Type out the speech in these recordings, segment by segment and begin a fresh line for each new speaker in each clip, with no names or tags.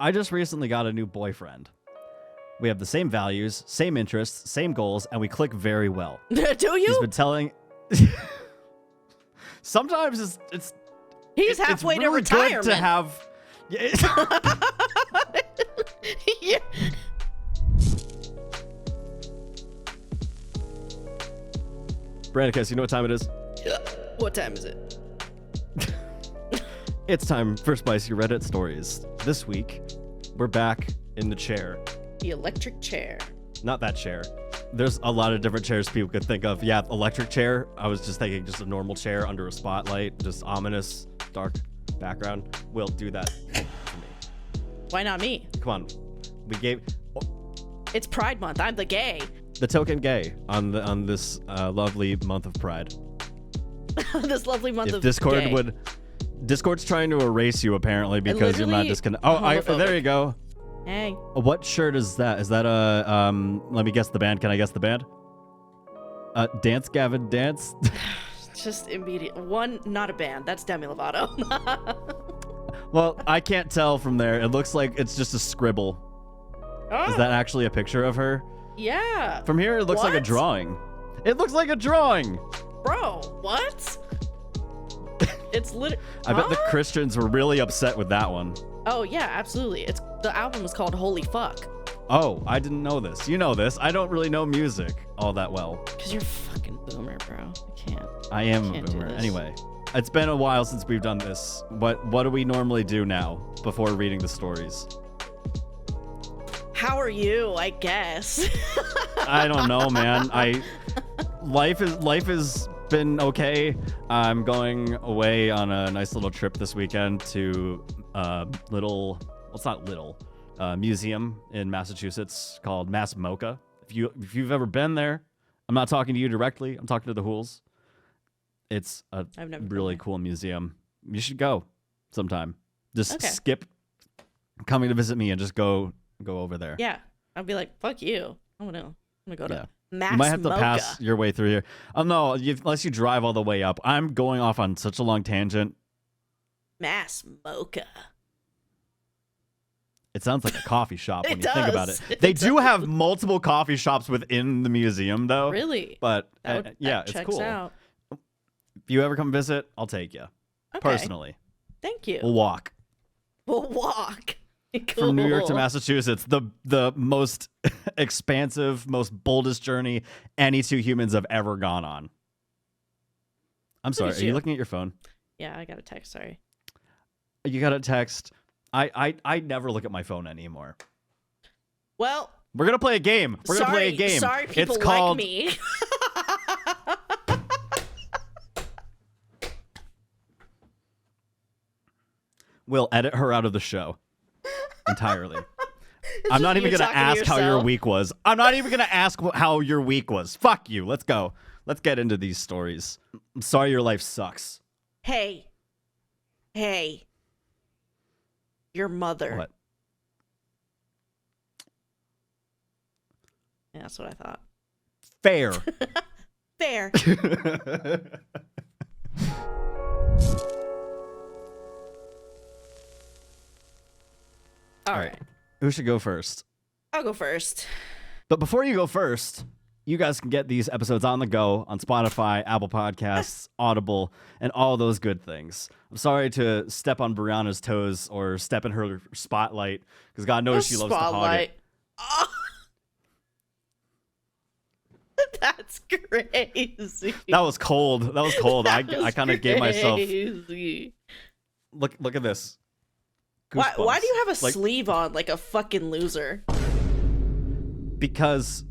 I just recently got a new boyfriend. We have the same values, same interests, same goals, and we click very well.
Do you?
He's been telling... Sometimes
He's halfway
really
to retirement.
Good to have...
Yeah.
Brandicus, you know what time it is?
What time is it?
It's time for Spicy Reddit Stories. This week, we're back in the chair.
The electric chair.
Not that chair. There's a lot of different chairs people could think of. Yeah, electric chair. I was just thinking just a normal chair under a spotlight, just ominous, dark background. We'll do that for me.
Why not me?
Come on. We gave...
It's Pride Month. I'm the gay.
The token gay on this lovely month of Pride.
This lovely month
If
of
Discord
gay.
would... Discord's trying to erase you, apparently, because you're not disconnected. Oh, there you go.
Hey.
What shirt is that? Is that a, let me guess the band. Can I guess the band? Dance Gavin Dance?
Just immediate. One, not a band. That's Demi Lovato.
Well, I can't tell from there. It looks like it's just a scribble.
Oh.
Is that actually a picture of her?
Yeah.
From here, it looks like a drawing. It looks like a drawing.
Bro, what? It's literally...
I bet the Christians were really upset with that one.
Oh, yeah, absolutely. The album is called Holy Fuck.
Oh, I didn't know this. You know this. I don't really know music all that well.
Because you're a fucking boomer, bro. I can't.
I am a
can't do
boomer.
this.
Anyway, it's been a while since we've done this. What do we normally do now before reading the stories?
How are you, I guess?
I don't know, man. Life is been okay. I'm going away on a nice little trip this weekend to museum in Massachusetts called Mass MoCA. If you've ever been there, I'm not talking to you directly. I'm talking to the Hools. It's a really cool museum. You should go sometime. Just skip coming to visit me and just go over there.
Yeah, I'd be like, fuck you. I'm gonna go to Mass
You might have to
MoCA.
pass your way through here. Oh no, unless you drive all the way up. I'm going off on such a long tangent.
Mass MoCA.
It sounds like a coffee shop when
It
you think about
does.
it. They do have multiple coffee shops within the museum, though.
Really?
But
That
it's
checks
cool.
out.
If you ever come visit, I'll take you.
Okay.
Personally.
Thank you.
We'll walk.
We'll walk. Cool.
From New York to Massachusetts, the most expansive, most boldest journey any two humans have ever gone on. I'm sorry.
at
Are you
you.
looking at your phone?
Yeah, I got a text. Sorry.
You got a text. I never look at my phone anymore.
Well,
We're gonna play a game. We're gonna play a game.
Sorry, people
it's called...
like me.
We'll edit her out of the show entirely. I'm not even gonna ask how your week was. I'm not even gonna ask how your week was. Fuck you. Let's go. Let's get into these stories. I'm sorry your life sucks.
Hey. Your mother.
What?
Yeah, that's what I thought.
Fair.
Fair. All right.
Who should go first?
I'll go first.
But before you go first, you guys can get these episodes on the go on Spotify, Apple Podcasts, Audible, and all those good things. I'm sorry to step on Brianna's toes or step in her spotlight, because God knows she loves to hog it.
Oh. That's crazy.
That was cold. I kind of gave myself...
Crazy.
Look at this.
Why do you have a
Like-
sleeve on like a fucking loser?
Because,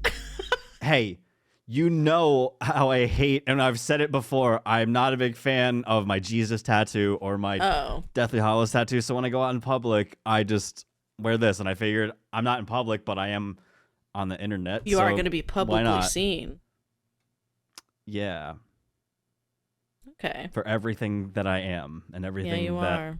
hey, you know how I hate, and I've said it before, I'm not a big fan of my Jesus tattoo or my Deathly Hallows tattoo. So when I go out in public, I just wear this, and I figured I'm not in public, but I am on the internet.
You
so
are going to be
why
publicly
not?
seen.
Yeah.
Okay.
For everything that I am and everything
you
that
are.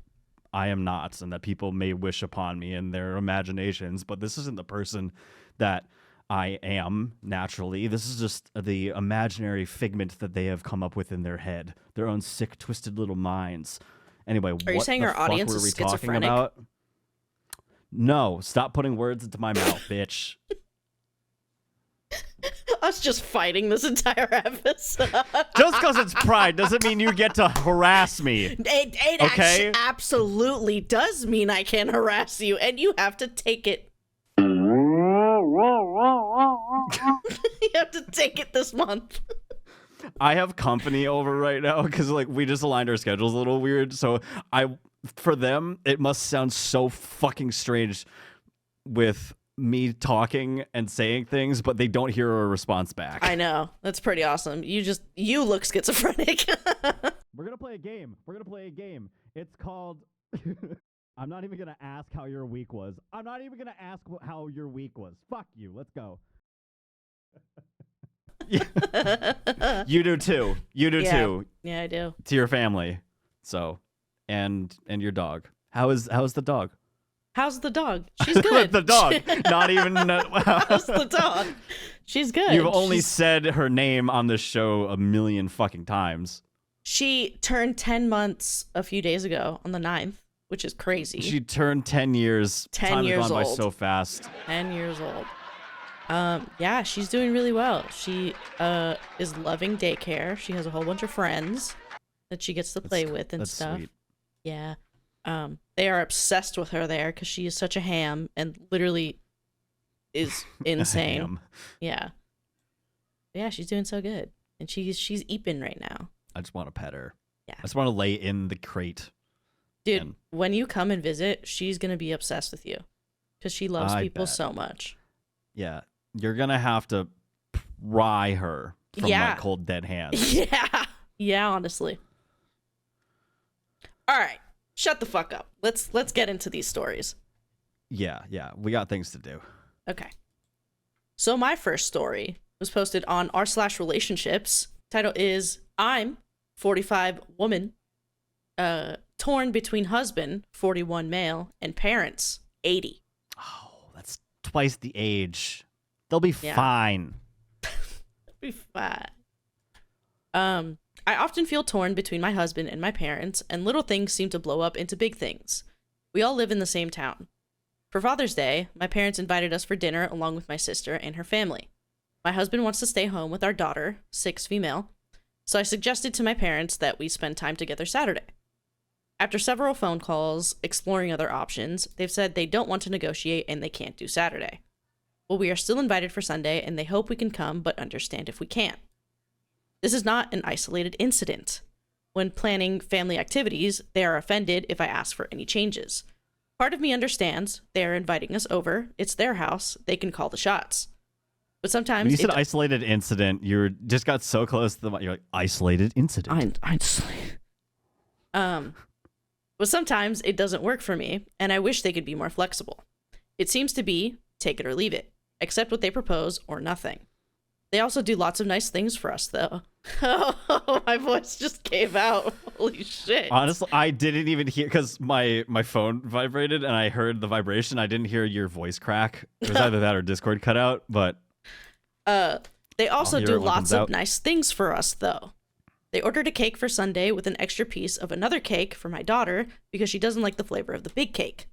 I am not, and that people may wish upon me in their imaginations, but this isn't the person that I am naturally. This is just the imaginary figment that they have come up with in their head, their own sick, twisted little minds. Anyway,
Are you
what
saying
the
our
fuck
audience
were
is
we talking
schizophrenic?
about? No, stop putting words into my mouth, bitch.
Us just fighting this entire episode.
Just because it's Pride doesn't mean you get to harass me.
It
okay?
absolutely does mean I can harass you, and you have to take it. You have to take it this month.
I have company over right now because like we just aligned our schedules a little weird. So for them, it must sound so fucking strange with me talking and saying things, but they don't hear a response back.
I know. That's pretty awesome. You look schizophrenic.
We're gonna play a game. It's called I'm not even gonna ask how your week was. I'm not even gonna ask how your week was. Fuck you. Let's go. You do too. Too.
Yeah, I do.
To your family. So, and your dog. How's the dog?
How's the dog? She's good.
The dog. Not even.
How's the dog? She's good.
You've only said her name on this show a million fucking times.
She turned 10 months a few days ago on the 9th, which is crazy.
She turned 10 years.
10
Time
years
has gone
old.
by so fast.
10 years old. Yeah, she's doing really well. She is loving daycare. She has a whole bunch of friends that she gets to play with and stuff.
Sweet.
Yeah. They are obsessed with her there because she is such a ham and literally is insane.
Ham.
Yeah. Yeah, she's doing so good. And she's eeping right now.
I just want to pet her.
Yeah.
I just want to lay in the crate.
Dude, when you come and visit, she's going to be obsessed with you because she loves people
bet.
so much.
Yeah. You're going to have to pry her from my cold, dead hands.
Yeah. Yeah, honestly. All right. Shut the fuck up. Let's get into these stories.
Yeah. We got things to do.
Okay. So my first story was posted on r/relationships. Title is I'm 45 woman, torn between husband 41 male and parents 80.
Oh, that's twice the age. They'll be fine.
They'll be fine. I often feel torn between my husband and my parents, and little things seem to blow up into big things. We all live in the same town. For Father's Day, my parents invited us for dinner along with my sister and her family. My husband wants to stay home with our daughter, 6 female, so I suggested to my parents that we spend time together Saturday. After several phone calls exploring other options, they've said they don't want to negotiate and they can't do Saturday. Well, we are still invited for Sunday, and they hope we can come, but understand if we can't. This is not an isolated incident. When planning family activities, they are offended if I ask for any changes. Part of me understands. They are inviting us over. It's their house. They can call the shots. But sometimes...
When you said isolated incident, you just got so close to the... You're like, isolated incident.
But sometimes it doesn't work for me, and I wish they could be more flexible. It seems to be take it or leave it. Accept what they propose or nothing. They also do lots of nice things for us, though. Oh, my voice just gave out. Holy shit.
Honestly, I didn't even hear, because my phone vibrated and I heard the vibration. I didn't hear your voice crack. It was either that or Discord cut out, but...
They also do lots of nice things for us, though. They ordered a cake for Sunday with an extra piece of another cake for my daughter because she doesn't like the flavor of the big cake.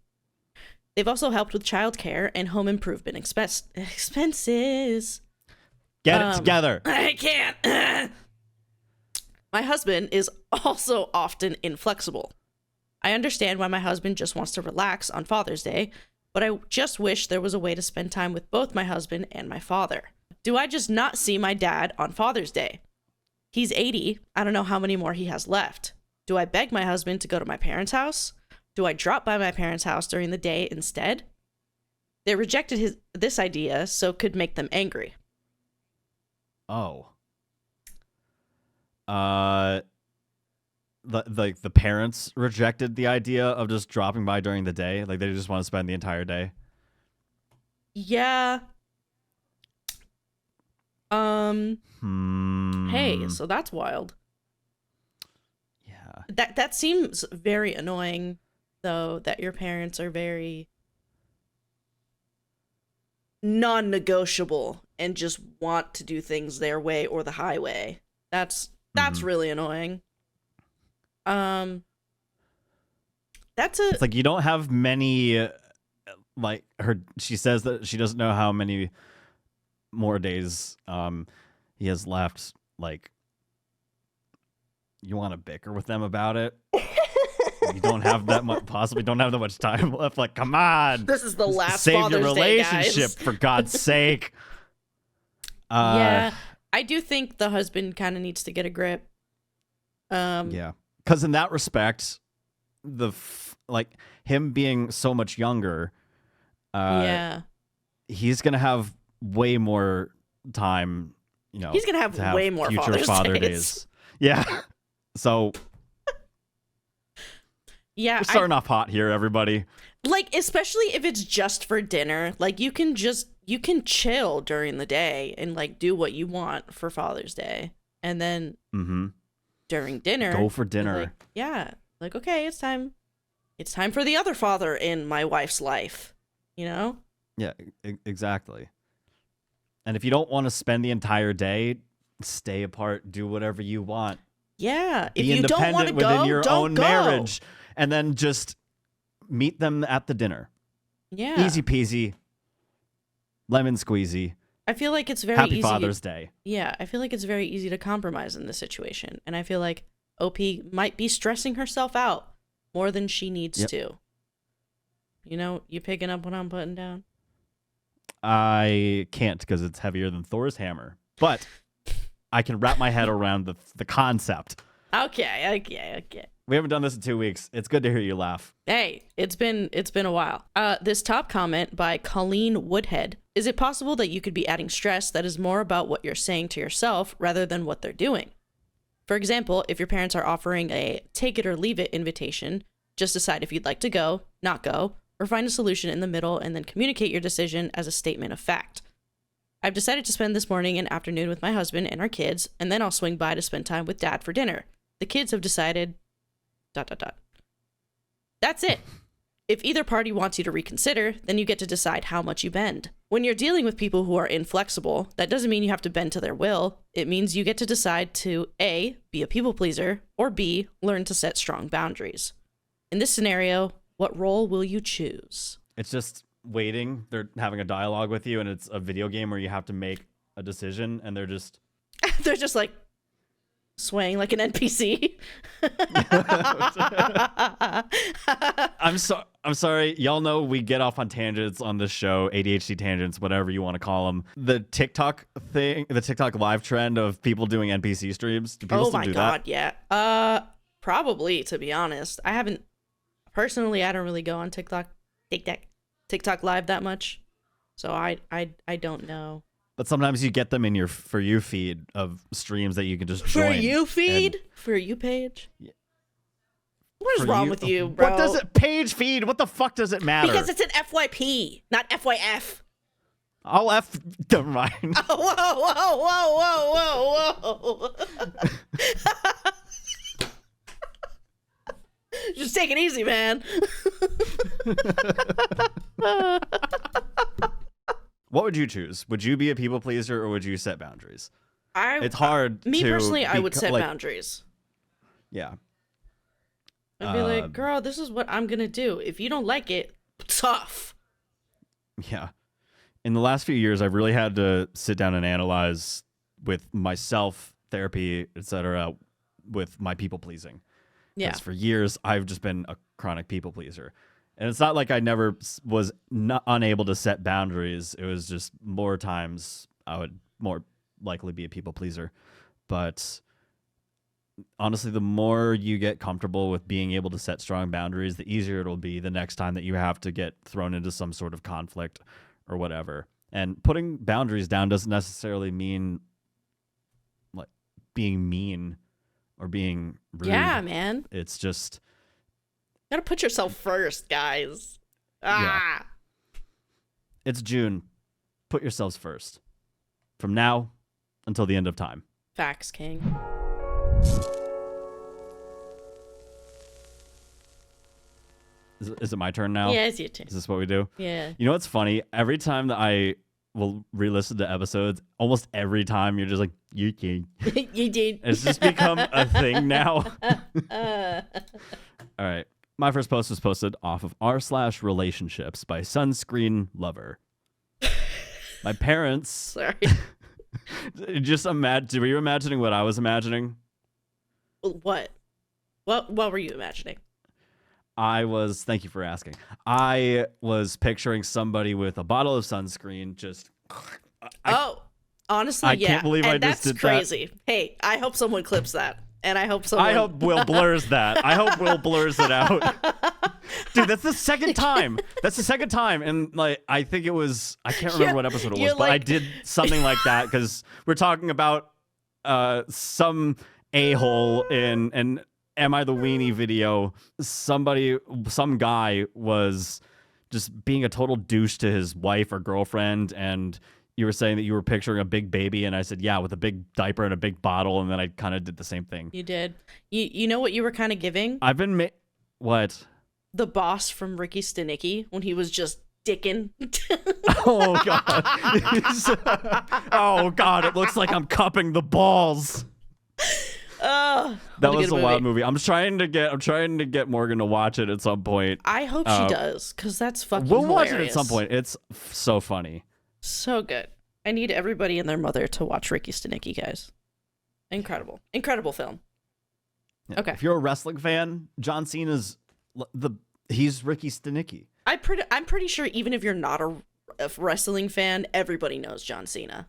They've also helped with childcare and home improvement expenses.
Get it together.
I can't. My husband is also often inflexible. I understand why my husband just wants to relax on Father's Day, but I just wish there was a way to spend time with both my husband and my father. Do I just not see my dad on Father's Day? He's 80. I don't know how many more he has left. Do I beg my husband to go to my parents' house? Do I drop by my parents' house during the day instead? They rejected this idea, so it could make them angry.
Oh. The parents rejected the idea of just dropping by during the day. Like they just want to spend the entire day.
Yeah. Hey, so that's wild.
Yeah.
That seems very annoying, though, that your parents are very non-negotiable and just want to do things their way or the highway. That's really annoying. It's
like you don't have many like she says that she doesn't know how many more days he has left. Like, you want to bicker with them about it? You don't have that much, possibly don't have that much time left. Like, come on.
This is the last
Save
Father's
your
Day,
relationship,
guys.
for God's sake.
Yeah, I do think the husband kind of needs to get a grip.
Yeah, because in that respect, like him being so much younger, he's gonna have way more time. You know,
he's gonna have way more
future Father days. Yeah, so.
Yeah,
we're starting off hot here, everybody.
Like, especially if it's just for dinner, like you can chill during the day and like do what you want for Father's Day, and then during dinner,
go for dinner.
Like okay, it's time for the other father in my wife's life, you know?
Yeah, exactly. And if you don't want to spend the entire day, stay apart, do whatever you want.
Yeah,
if you don't want to go, within your own marriage. And then just meet them at the dinner.
Yeah.
Easy peasy. Lemon squeezy.
I feel like it's very
Happy
easy.
Father's Day.
Yeah, I feel like it's very easy to compromise in this situation. And I feel like OP might be stressing herself out more than she needs to. You know, you picking up what I'm putting down?
I can't because it's heavier than Thor's hammer. But I can wrap my head around the concept.
Okay.
We haven't done this in 2 weeks. It's good to hear you laugh.
Hey, it's been a while. This top comment by Colleen Woodhead. Is it possible that you could be adding stress that is more about what you're saying to yourself rather than what they're doing? For example, if your parents are offering a take it or leave it invitation, just decide if you'd like to go, not go, or find a solution in the middle and then communicate your decision as a statement of fact. I've decided to spend this morning and afternoon with my husband and our kids, and then I'll swing by to spend time with Dad for dinner. The kids have decided... ... That's it. If either party wants you to reconsider, then you get to decide how much you bend. When you're dealing with people who are inflexible, that doesn't mean you have to bend to their will. It means you get to decide to A, be a people pleaser, or B, learn to set strong boundaries. In this scenario, what role will you choose?
It's just waiting. They're having a dialogue with you, and it's a video game where you have to make a decision, and they're just...
they're just like... swaying like an NPC.
I'm sorry. Y'all know we get off on tangents on this show, ADHD tangents, whatever you want to call them. The TikTok thing, the TikTok live trend of people doing NPC streams. Do people still do that?
Yeah. Probably, to be honest. I haven't personally. I don't really go on TikTok live that much, so I don't know.
But sometimes you get them in your For You feed of streams that you can just join.
For You feed? For You page? Yeah. What is wrong with you, bro?
What does it page feed? What the fuck does it matter?
Because it's an FYP, not FYF.
I'll F. Never mind.
Whoa. Just take it easy, man.
What would you choose? Would you be a people pleaser or would you set boundaries? It's hard.
Me personally, I would set boundaries.
Yeah.
I'd be like, girl, this is what I'm gonna do. If you don't like it, tough.
Yeah. In the last few years, I've really had to sit down and analyze with myself, therapy, etc., with my people pleasing.
Yeah.
Because for years, I've just been a chronic people pleaser. And it's not like I never was unable to set boundaries. It was just more times I would more likely be a people pleaser. But honestly, the more you get comfortable with being able to set strong boundaries, the easier it'll be the next time that you have to get thrown into some sort of conflict or whatever. And putting boundaries down doesn't necessarily mean like being mean or being rude.
Yeah, man.
It's just...
You gotta put yourself first, guys.
Yeah. It's June. Put yourselves first. From now until the end of time.
Facts, King.
Is it my turn now?
Yeah, it's your turn.
Is this what we do?
Yeah.
You know what's funny? Every time that I will re-listen to episodes, almost every time you're just like, you did.
You did.
It's just become a thing now. All right. My first post was posted off of r/relationships by Sunscreen Lover. My parents.
Sorry.
Just were you imagining what I was imagining?
What? What were you imagining?
Thank you for asking. I was picturing somebody with a bottle of sunscreen just.
Honestly, yeah.
Can't believe I just did
crazy. That. Hey, I hope someone clips that. And I hope Will
blurs that. I hope Will blurs it out. Dude, that's the second time. And like, I think it was, I can't remember what episode it was, but I did something like that because we're talking about some a-hole in an Am I the Weenie video. Some guy was just being a total douche to his wife or girlfriend, and you were saying that you were picturing a big baby, and I said, yeah, with a big diaper and a big bottle, and then I kind of did the same thing.
You did. You know what you were kind of giving?
I've been what?
The boss from Ricky Stenicki when he was just dicking.
Oh, God. Oh, God, it looks like I'm cupping the balls. That was a wild movie. I'm trying to get Morgan to watch it at some point.
I hope she does, because that's fucking
We'll
hilarious.
watch it at some point. It's so funny.
So good. I need everybody and their mother to watch Ricky Stenicki, guys. Incredible film.
Yeah.
Okay.
If you're a wrestling fan, John Cena's he's Ricky Stenicki.
I'm pretty sure even if you're not a wrestling fan, everybody knows John Cena.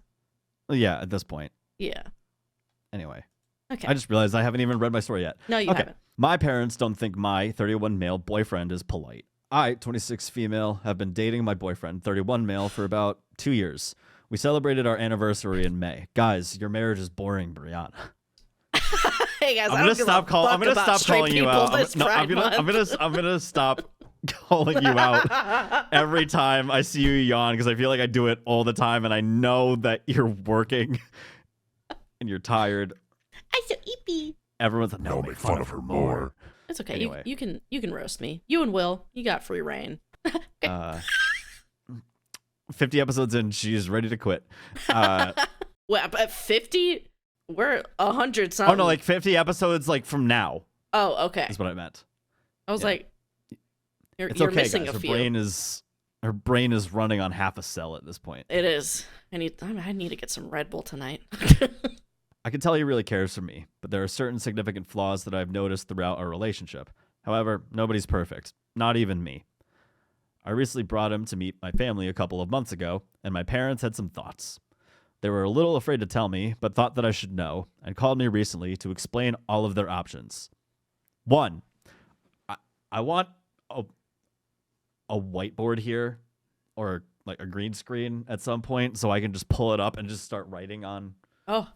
Yeah, at this point.
Yeah.
Anyway.
Okay.
I just realized I haven't even read my story yet.
No, you haven't.
My parents don't think my 31 male boyfriend is polite. I, 26 female, have been dating my boyfriend, 31 male, for about 2 years. We celebrated our anniversary in May. Guys, your marriage is boring, Brianna.
Hey guys,
I'm gonna stop calling you out. I'm gonna stop calling you out every time I see you yawn, because I feel like I do it all the time, and I know that you're working and you're tired.
I'm so eepy.
Everyone's like, no, make fun of her more.
It's okay.
Anyway.
You can roast me. You and Will, you got free reign.
50 episodes in, she's ready to quit.
Well, at 50, we're 100 something.
Oh no, like 50 episodes like from now.
Oh, okay.
That's what I meant.
I was like, you're
okay,
missing
guys.
a few.
Her brain is running on half a cell at this point.
It is. I need to get some Red Bull tonight.
I can tell he really cares for me, but there are certain significant flaws that I've noticed throughout our relationship. However, nobody's perfect, not even me. I recently brought him to meet my family a couple of months ago, and my parents had some thoughts. They were a little afraid to tell me, but thought that I should know, and called me recently to explain all of their options. 1, I want a whiteboard here, or like a green screen at some point, so I can just pull it up and just start writing on.
Oh.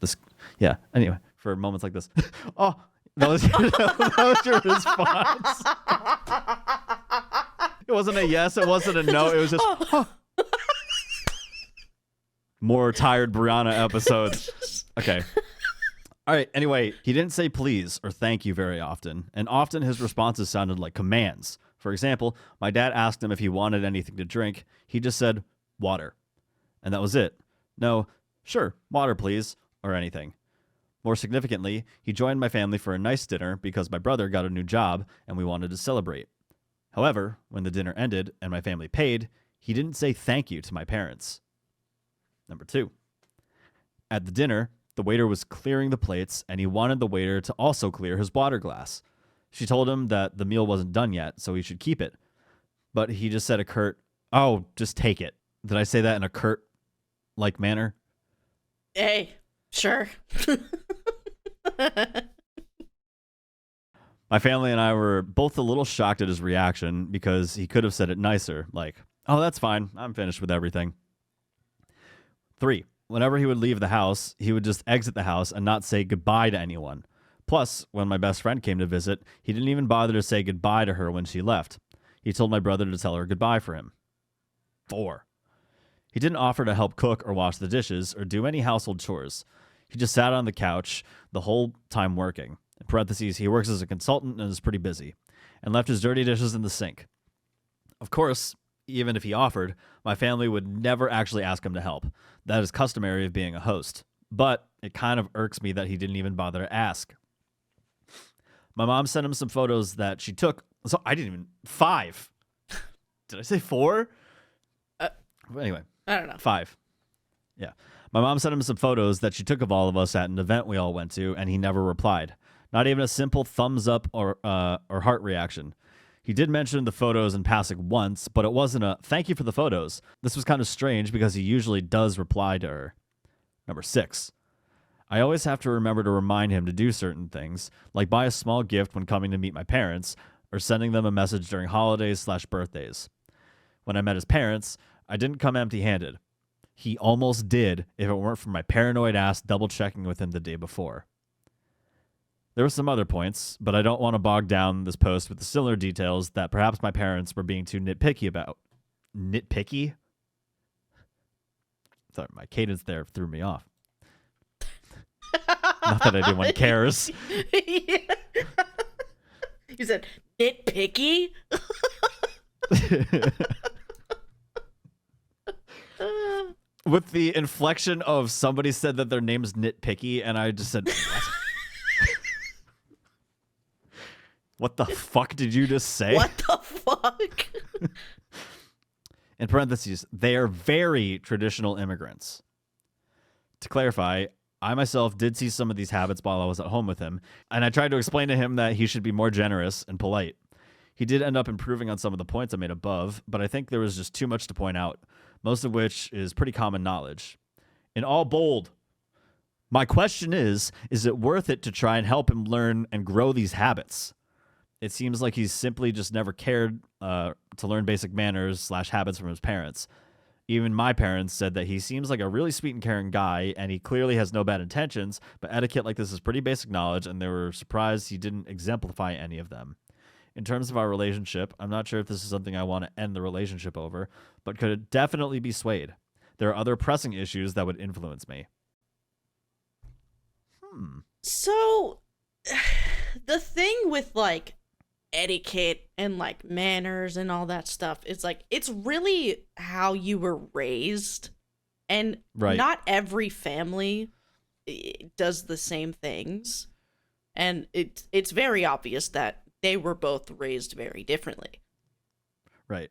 This, yeah. Anyway, for moments like this. Oh, that was your response. It wasn't a yes. It wasn't a no. It was just. Oh. More tired Brianna episodes. Okay. All right. Anyway, he didn't say please or thank you very often, and often his responses sounded like commands. For example, my dad asked him if he wanted anything to drink. He just said water, and that was it. No, sure, water, please. Or anything. More significantly, he joined my family for a nice dinner because my brother got a new job and we wanted to celebrate. However, when the dinner ended and my family paid, he didn't say thank you to my parents. Number 2. At the dinner, the waiter was clearing the plates and he wanted the waiter to also clear his water glass. She told him that the meal wasn't done yet, so he should keep it. But he just said a curt, "Oh, just take it." Did I say that in a curt-like manner?
Hey. Sure.
My family and I were both a little shocked at his reaction because he could have said it nicer, like, "Oh, that's fine. I'm finished with everything." 3, whenever he would leave the house, he would just exit the house and not say goodbye to anyone. Plus, when my best friend came to visit, he didn't even bother to say goodbye to her when she left. He told my brother to tell her goodbye for him. 4, he didn't offer to help cook or wash the dishes or do any household chores. He just sat on the couch the whole time working. In parentheses, he works as a consultant and is pretty busy, and left his dirty dishes in the sink. Of course, even if he offered, my family would never actually ask him to help. That is customary of being a host. But it kind of irks me that he didn't even bother to ask. My mom sent him some photos that she took So I didn't even 5. Did I say 4? Anyway,
I don't know.
5. Yeah. My mom sent him some photos that she took of all of us at an event we all went to, and he never replied. Not even a simple thumbs up or heart reaction. He did mention the photos in passing once, but it wasn't a thank you for the photos. This was kind of strange because he usually does reply to her. Number 6. I always have to remember to remind him to do certain things, like buy a small gift when coming to meet my parents, or sending them a message during holidays/birthdays. When I met his parents, I didn't come empty-handed. He almost did if it weren't for my paranoid ass double-checking with him the day before. There were some other points, but I don't want to bog down this post with the similar details that perhaps my parents were being too nitpicky about. Nitpicky? Sorry, my cadence there threw me off. Not that anyone cares.
Yeah. You said nitpicky?
With the inflection of somebody said that their name's Nitpicky, and I just said, what? What the fuck did you just say?
What the fuck?
In parentheses, they are very traditional immigrants. To clarify, I myself did see some of these habits while I was at home with him, and I tried to explain to him that he should be more generous and polite. He did end up improving on some of the points I made above, but I think there was just too much to point out, most of which is pretty common knowledge. In all bold, my question is it worth it to try and help him learn and grow these habits? It seems like he's simply just never cared to learn basic manners/habits from his parents. Even my parents said that he seems like a really sweet and caring guy, and he clearly has no bad intentions, but etiquette like this is pretty basic knowledge, and they were surprised he didn't exemplify any of them. In terms of our relationship, I'm not sure if this is something I want to end the relationship over, but could definitely be swayed. There are other pressing issues that would influence me.
So, the thing with, like, etiquette and, like, manners and all that stuff is, like, it's really how you were raised. And not every family does the same things. And it's very obvious that they were both raised very differently.
Right.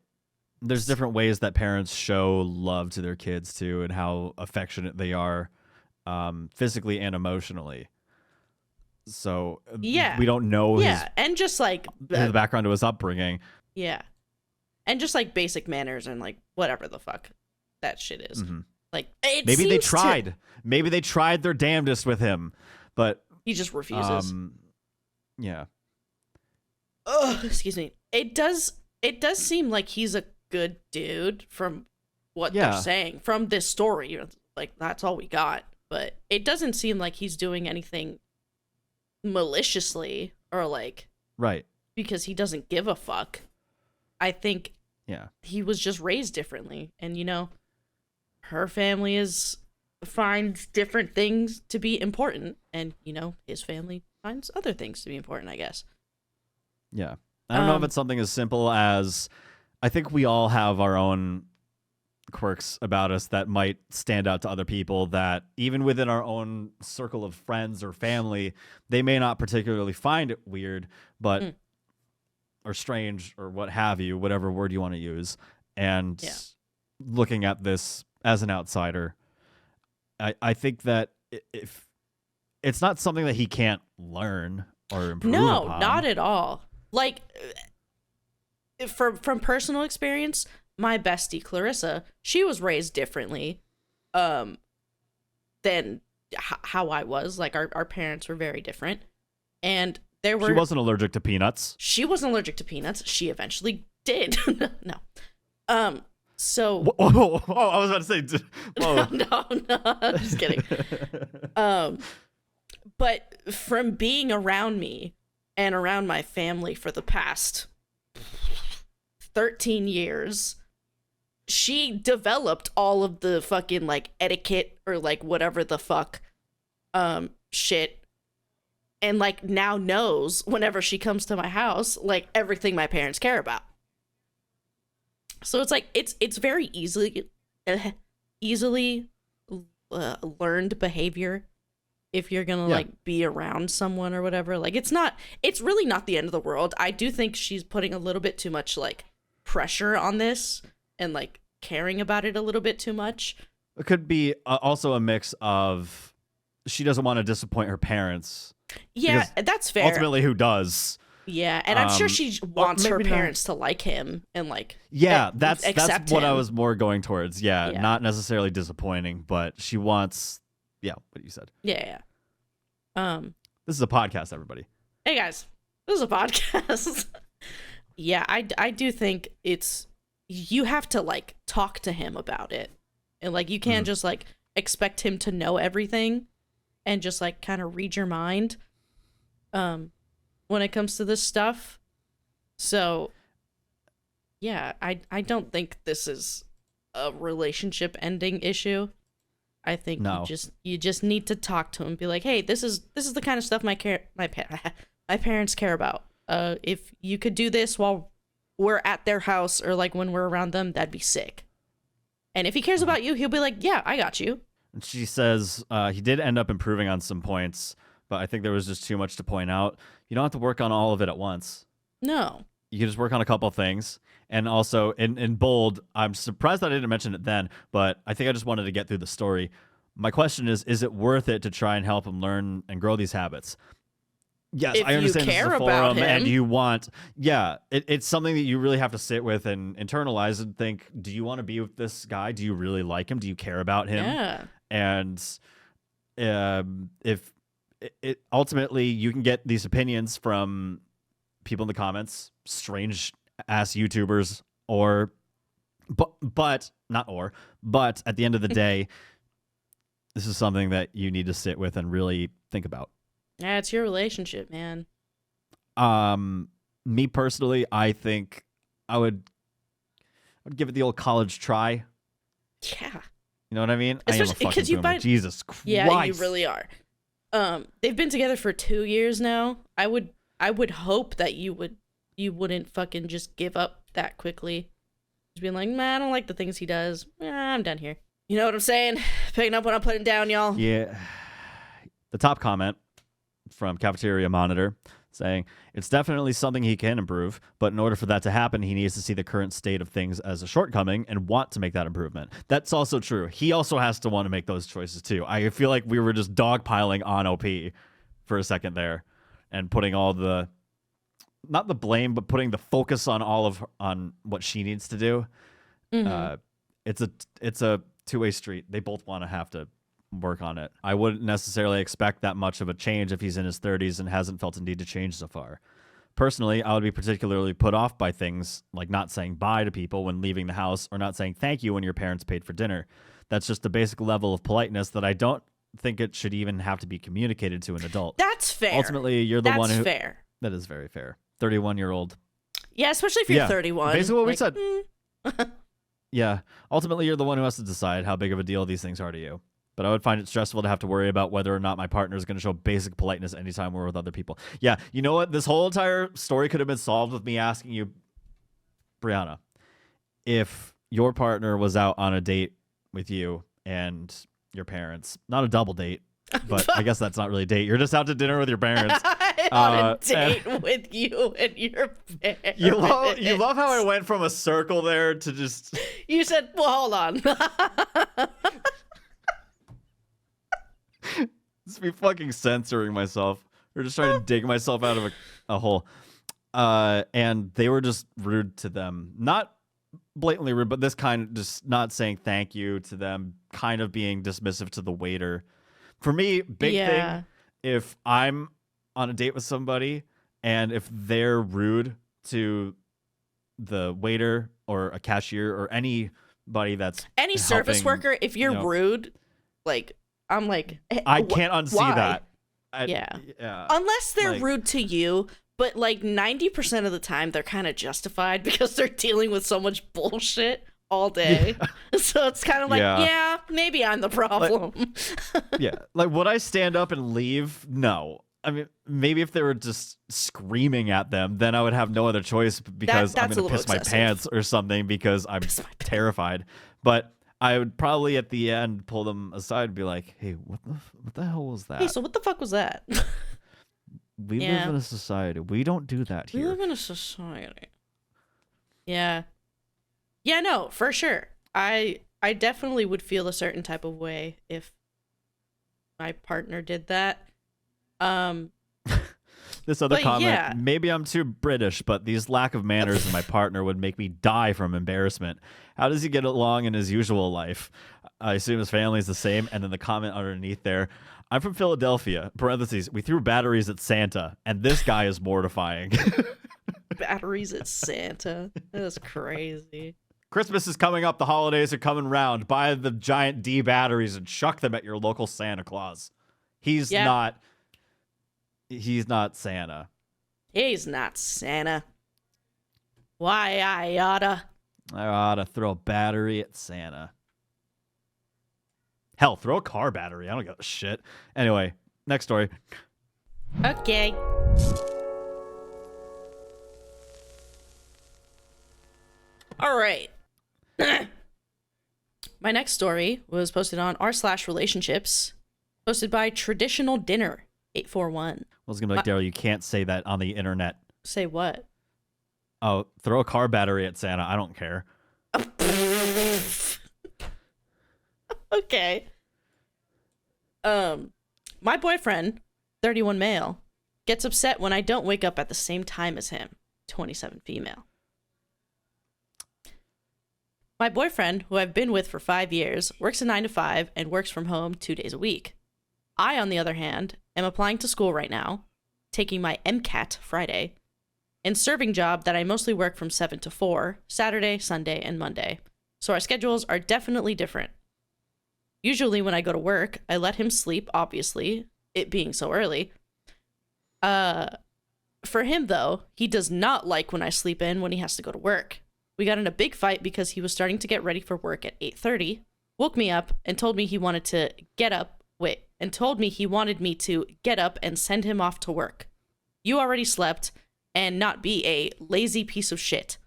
There's different ways that parents show love to their kids, too, and how affectionate they are physically and emotionally. So we don't know
and just like
his background to his upbringing.
Yeah. And just like basic manners and like whatever the fuck that shit is.
Mm-hmm.
Like
maybe they tried. Maybe they tried their damnedest with him, but
he just refuses.
Yeah.
Oh, excuse me. It does seem like he's a good dude from what they're saying from this story. Like that's all we got, but it doesn't seem like he's doing anything maliciously or like because he doesn't give a fuck. I think he was just raised differently, and you know, her family finds different things to be important, and you know, his family finds other things to be important, I guess.
Yeah. I don't know if it's something as simple as, I think we all have our own quirks about us that might stand out to other people that even within our own circle of friends or family, they may not particularly find it weird, but or strange or what have you, whatever word you want to use. And looking at this as an outsider, I think that if it's not something that he can't learn or improve upon.
Not at all. Like, from personal experience, my bestie Clarissa, she was raised differently than how I was. Like, our parents were very different, and she
wasn't allergic to peanuts.
She wasn't allergic to peanuts. She eventually did. No. So.
Whoa, I was about to say. Whoa.
No. I'm just kidding. But from being around me and around my family for the past 13 years, she developed all of the fucking like etiquette or like whatever the fuck shit, and like now knows whenever she comes to my house like everything my parents care about. So it's like it's very easily learned behavior if you're gonna like be around someone or whatever. Like it's really not the end of the world. I do think she's putting a little bit too much like pressure on this and like caring about it a little bit too much.
It could be also a mix of she doesn't want to disappoint her parents.
Yeah, that's fair.
Ultimately, who does?
Yeah, and I'm sure she wants her parents to like him and like
that's what I was more going towards. Yeah, not necessarily disappointing, but she wants what you said.
Yeah.
This is a podcast, everybody.
Hey guys, this is a podcast. Yeah, I do think you have to like talk to him about it. And like you can't just like expect him to know everything and just like kind of read your mind when it comes to this stuff. So yeah, I don't think this is a relationship ending issue. I think you just need to talk to him, be like, "Hey, this is the kind of stuff my parents care about. If you could do this while we're at their house or like when we're around them, that'd be sick." And if he cares about you, he'll be like, "Yeah, I got you."
And she says he did end up improving on some points, but I think there was just too much to point out. You don't have to work on all of it at once.
No.
You can just work on a couple of things. And also, in bold, I'm surprised that I didn't mention it then, but I think I just wanted to get through the story. My question is it worth it to try and help him learn and grow these habits? Yes,
if
I understand
you care
this is a
about
forum
him.
and you want, it's something that you really have to sit with and internalize and think, do you want to be with this guy? Do you really like him? Do you care about him?
Yeah.
And if it ultimately you can get these opinions from people in the comments, strange ass YouTubers, but at the end of the day, this is something that you need to sit with and really think about.
Yeah, it's your relationship, man.
Me personally, I think I would give it the old college try.
Yeah.
You know what I mean?
Especially because
Jesus Christ.
Yeah, you really are. They've been together for 2 years now. I would hope that you wouldn't fucking just give up that quickly. Just being like, man, I don't like the things he does. I'm done here. You know what I'm saying? Picking up what I'm putting down, y'all.
Yeah. The top comment from Cafeteria Monitor saying, it's definitely something he can improve, but in order for that to happen, he needs to see the current state of things as a shortcoming and want to make that improvement. That's also true. He also has to want to make those choices too. I feel like we were just dogpiling on OP for a second there and putting all the, not the blame, but putting the focus on what she needs to do. Mm-hmm. It's a two-way street. They both want to have to work on it. I wouldn't necessarily expect that much of a change if he's in his 30s and hasn't felt a need to change so far. Personally, I would be particularly put off by things like not saying bye to people when leaving the house or not saying thank you when your parents paid for dinner. That's just a basic level of politeness that I don't think it should even have to be communicated to an adult.
That's fair.
Ultimately, you're the one who...
That's fair.
That is very fair. 31-year-old.
Yeah, especially if you're 31.
Basically what we said. Yeah. Ultimately, you're the one who has to decide how big of a deal these things are to you. But I would find it stressful to have to worry about whether or not my partner is going to show basic politeness anytime we're with other people. Yeah, you know what? This whole entire story could have been solved with me asking you, Brianna, if your partner was out on a date with you and your parents, not a double date, but I guess that's not really a date. You're just out to dinner with your parents.
On a date with you and your parents.
You love how I went from a circle there to just...
You said, well, hold on.
Just be fucking censoring myself or just trying to dig myself out of a hole. And they were just rude to them. Not blatantly rude, but this kind of just not saying thank you to them, kind of being dismissive to the waiter. For me, big thing, if I'm on a date with somebody and if they're rude to the waiter or a cashier or anybody that's
any service worker, if you're rude, like... I'm like,
I can't unsee
why?
that.
Yeah. Unless they're rude to you, but like 90% of the time they're kind of justified because they're dealing with so much bullshit all day. Yeah. So it's kind of like, maybe I'm the problem.
Like would I stand up and leave? No. I mean, maybe if they were just screaming at them, then I would have no other choice because I'm going to piss my pants or something because I'm terrified. But I would probably at the end pull them aside and be like, "Hey, what the hell was that?
Hey, so what the fuck was that?"
We live in a society. We don't do that here.
We live in a society. Yeah. Yeah, no, for sure. I definitely would feel a certain type of way if my partner did that.
This other comment, maybe I'm too British, but these lack of manners in my partner would make me die from embarrassment. How does he get along in his usual life? I assume his family is the same. And then the comment underneath there, I'm from Philadelphia, parentheses, we threw batteries at Santa, and this guy is mortifying.
Batteries at Santa? That's crazy.
Christmas is coming up. The holidays are coming round. Buy the giant D batteries and chuck them at your local Santa Claus. He's not Santa.
He's not Santa. Why I oughta
throw a battery at Santa. Hell, throw a car battery. I don't give a shit. Anyway, next story.
Okay. All right. My next story was posted on r/relationships, posted by Traditional Dinner 841.
I was gonna be like, Darryl, you can't say that on the internet.
Say what?
Oh, throw a car battery at Santa. I don't care.
Okay. My boyfriend, 31 male, gets upset when I don't wake up at the same time as him, 27 female. My boyfriend, who I've been with for 5 years, works a 9 to 5 and works from home 2 days a week. I, on the other hand, am applying to school right now, taking my MCAT Friday, and serving job that I mostly work from 7 to 4, Saturday, Sunday, and Monday. So our schedules are definitely different. Usually when I go to work, I let him sleep, obviously, it being so early. For him, though, he does not like when I sleep in when he has to go to work. We got in a big fight because he was starting to get ready for work at 8:30, woke me up, and told me he wanted to get up, told me he wanted me to get up and send him off to work. You already slept, and not be a lazy piece of shit.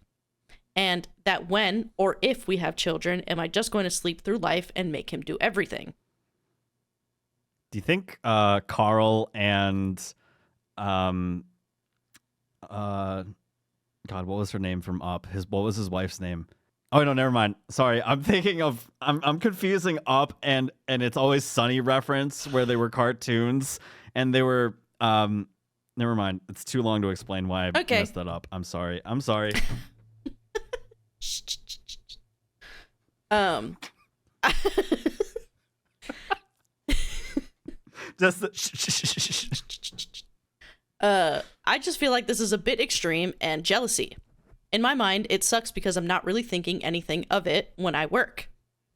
And that when or if we have children, am I just going to sleep through life and make him do everything?
Do you think Carl and God, what was her name from Up? What was his wife's name? Oh no, never mind. Sorry, I'm confusing Up and It's Always Sunny reference where they were cartoons and they were never mind. It's too long to explain why I messed that up. I'm sorry.
I just feel like this is a bit extreme and jealousy. In my mind, it sucks because I'm not really thinking anything of it when I work.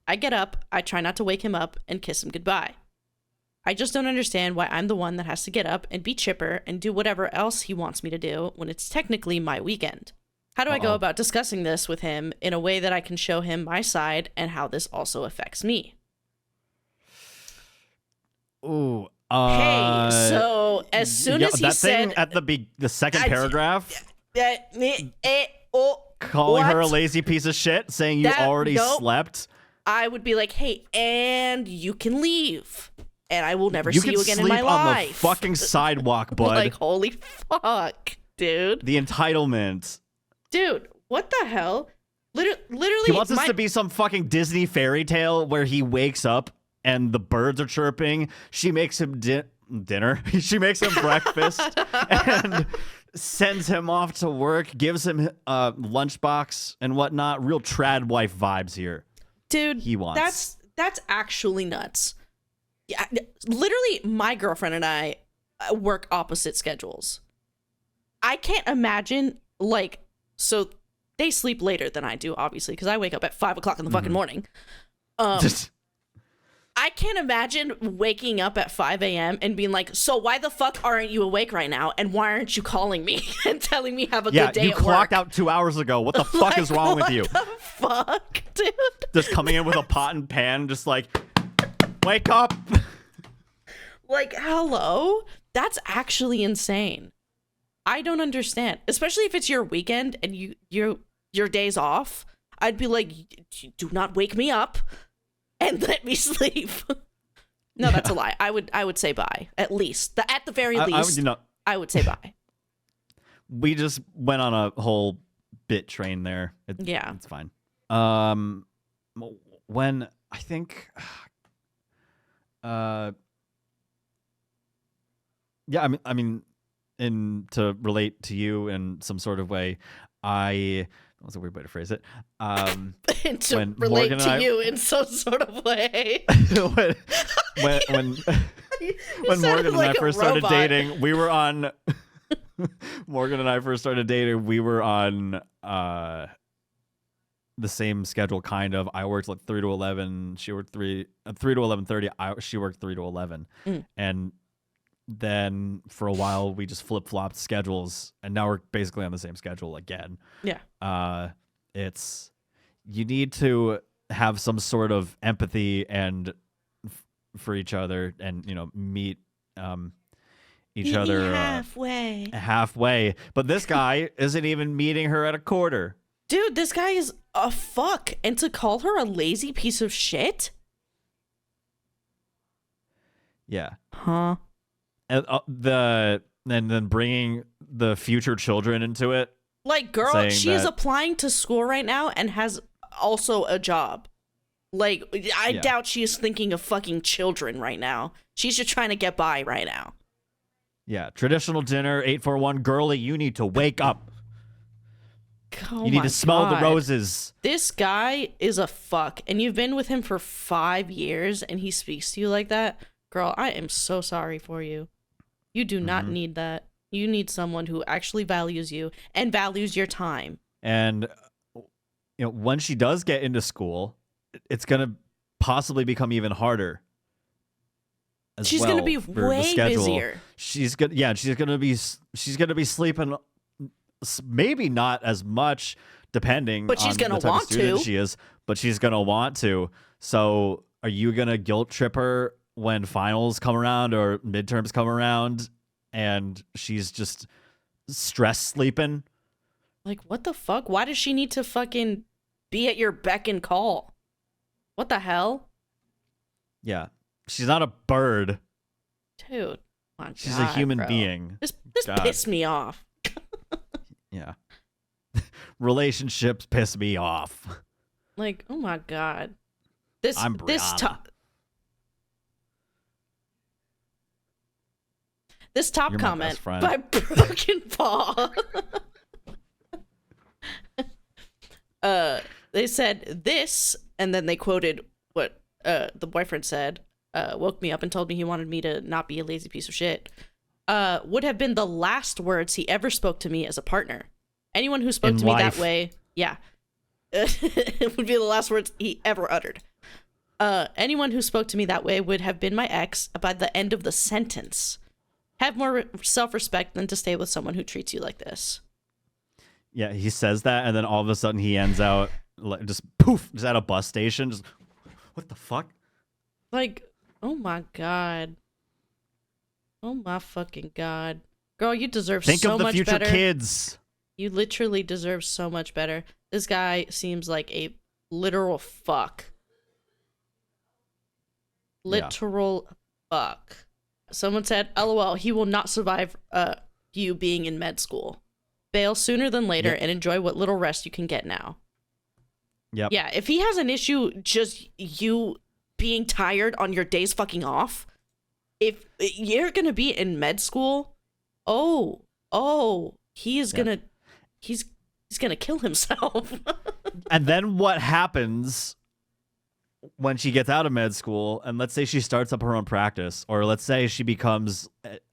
I get up, I try not to wake him up, and kiss him goodbye. I just don't understand why I'm the one that has to get up and be chipper and do whatever else he wants me to do when it's technically my weekend. How do I go about discussing this with him in a way that I can show him my side and how this also affects me?
Ooh.
Hey, so as soon as he said
at the second paragraph, calling
what?
her a lazy piece of shit, saying you already slept.
I would be like, hey, and you can leave, and I will never see you again in my life.
You can sleep on the fucking sidewalk, bud.
Like, holy fuck, dude.
The entitlement.
Dude, what the hell? Literally,
he wants us to be some fucking Disney fairy tale where he wakes up and the birds are chirping. She makes him dinner. She makes him breakfast and sends him off to work, gives him a lunchbox and whatnot. Real trad wife vibes here.
Dude,
he wants.
That's actually nuts. Yeah, literally, my girlfriend and I work opposite schedules. I can't imagine, like, so they sleep later than I do, obviously, because I wake up at 5 o'clock in the fucking morning. I can't imagine waking up at 5 a.m. and being like, so why the fuck aren't you awake right now? And why aren't you calling me and telling me have a good day at work?
You clocked out 2 hours ago. What the fuck is wrong with you?
What the fuck, dude?
Just coming in with a pot and pan, just like, wake up.
Like, hello? That's actually insane. I don't understand. Especially if it's your weekend and your day's off. I'd be like, do not wake me up. and let me sleep. No, that's a lie. I would say bye. At least. At the very least, I would say bye.
We just went on a whole bit train there. It's fine. When I think I mean to relate to you in some sort of way, what's a weird way to phrase it?
And to relate to you in some sort of way.
when Morgan and I first started dating, we were on Morgan and I first started dating, we were on the same schedule, kind of. I worked like 3 to 11. She worked 3 to 11:30. She worked 3 to 11. And then for a while we just flip-flopped schedules, and now we're basically on the same schedule again.
Yeah.
It's, you need to have some sort of empathy and for each other, and meet each other halfway. But this guy isn't even meeting her at a quarter.
Dude, this guy is a fuck, and to call her a lazy piece of shit?
Yeah.
Huh?
And then bringing the future children into it.
Like, girl, she is applying to school right now and has also a job. Like, I doubt she is thinking of fucking children right now. She's just trying to get by right now.
Yeah, traditional dinner, 841, girly, you need to wake up.
Oh,
you need to smell the roses.
This guy is a fuck, and you've been with him for 5 years, and he speaks to you like that. Girl, I am so sorry for you. You do not need that. You need someone who actually values you and values your time.
And when she does get into school, it's going to possibly become even harder.
She's going to be way busier.
She's going to be sleeping, maybe not as much, depending
but she's
on the type of student she is, but she's going to want to. So are you going to guilt trip her when finals come around or midterms come around and she's just stress sleeping?
Like, what the fuck? Why does she need to fucking be at your beck and call? What the hell?
Yeah. She's not a bird.
Dude. My
She's
God,
a human
bro.
being.
This pissed me off.
Yeah. Relationships piss me off.
Like, oh my God.
I'm Brianna.
This top comment by Broken Paw. They said this, and then they quoted what the boyfriend said. Woke me up and told me he wanted me to not be a lazy piece of shit. Would have been the last words he ever spoke to me as a partner. Anyone who spoke to me that way, it would be the last words he ever uttered. Anyone who spoke to me that way would have been my ex by the end of the sentence. Have more self-respect than to stay with someone who treats you like this.
Yeah, he says that, and then all of a sudden he ends out just poof, just at a bus station. Just, what the fuck?
Like, oh my God. Oh my fucking God. Girl, you deserve so much better. Think of the future kids. You literally deserve so much better. This guy seems like a literal fuck. Literal fuck. Someone said, LOL, he will not survive you being in med school. Bail sooner than later and enjoy what little rest you can get now.
Yep.
Yeah, if he has an issue just you being tired on your days fucking off, if you're going to be in med school, he is going to he's going to kill himself.
And then what happens when she gets out of med school, and let's say she starts up her own practice, or let's say she becomes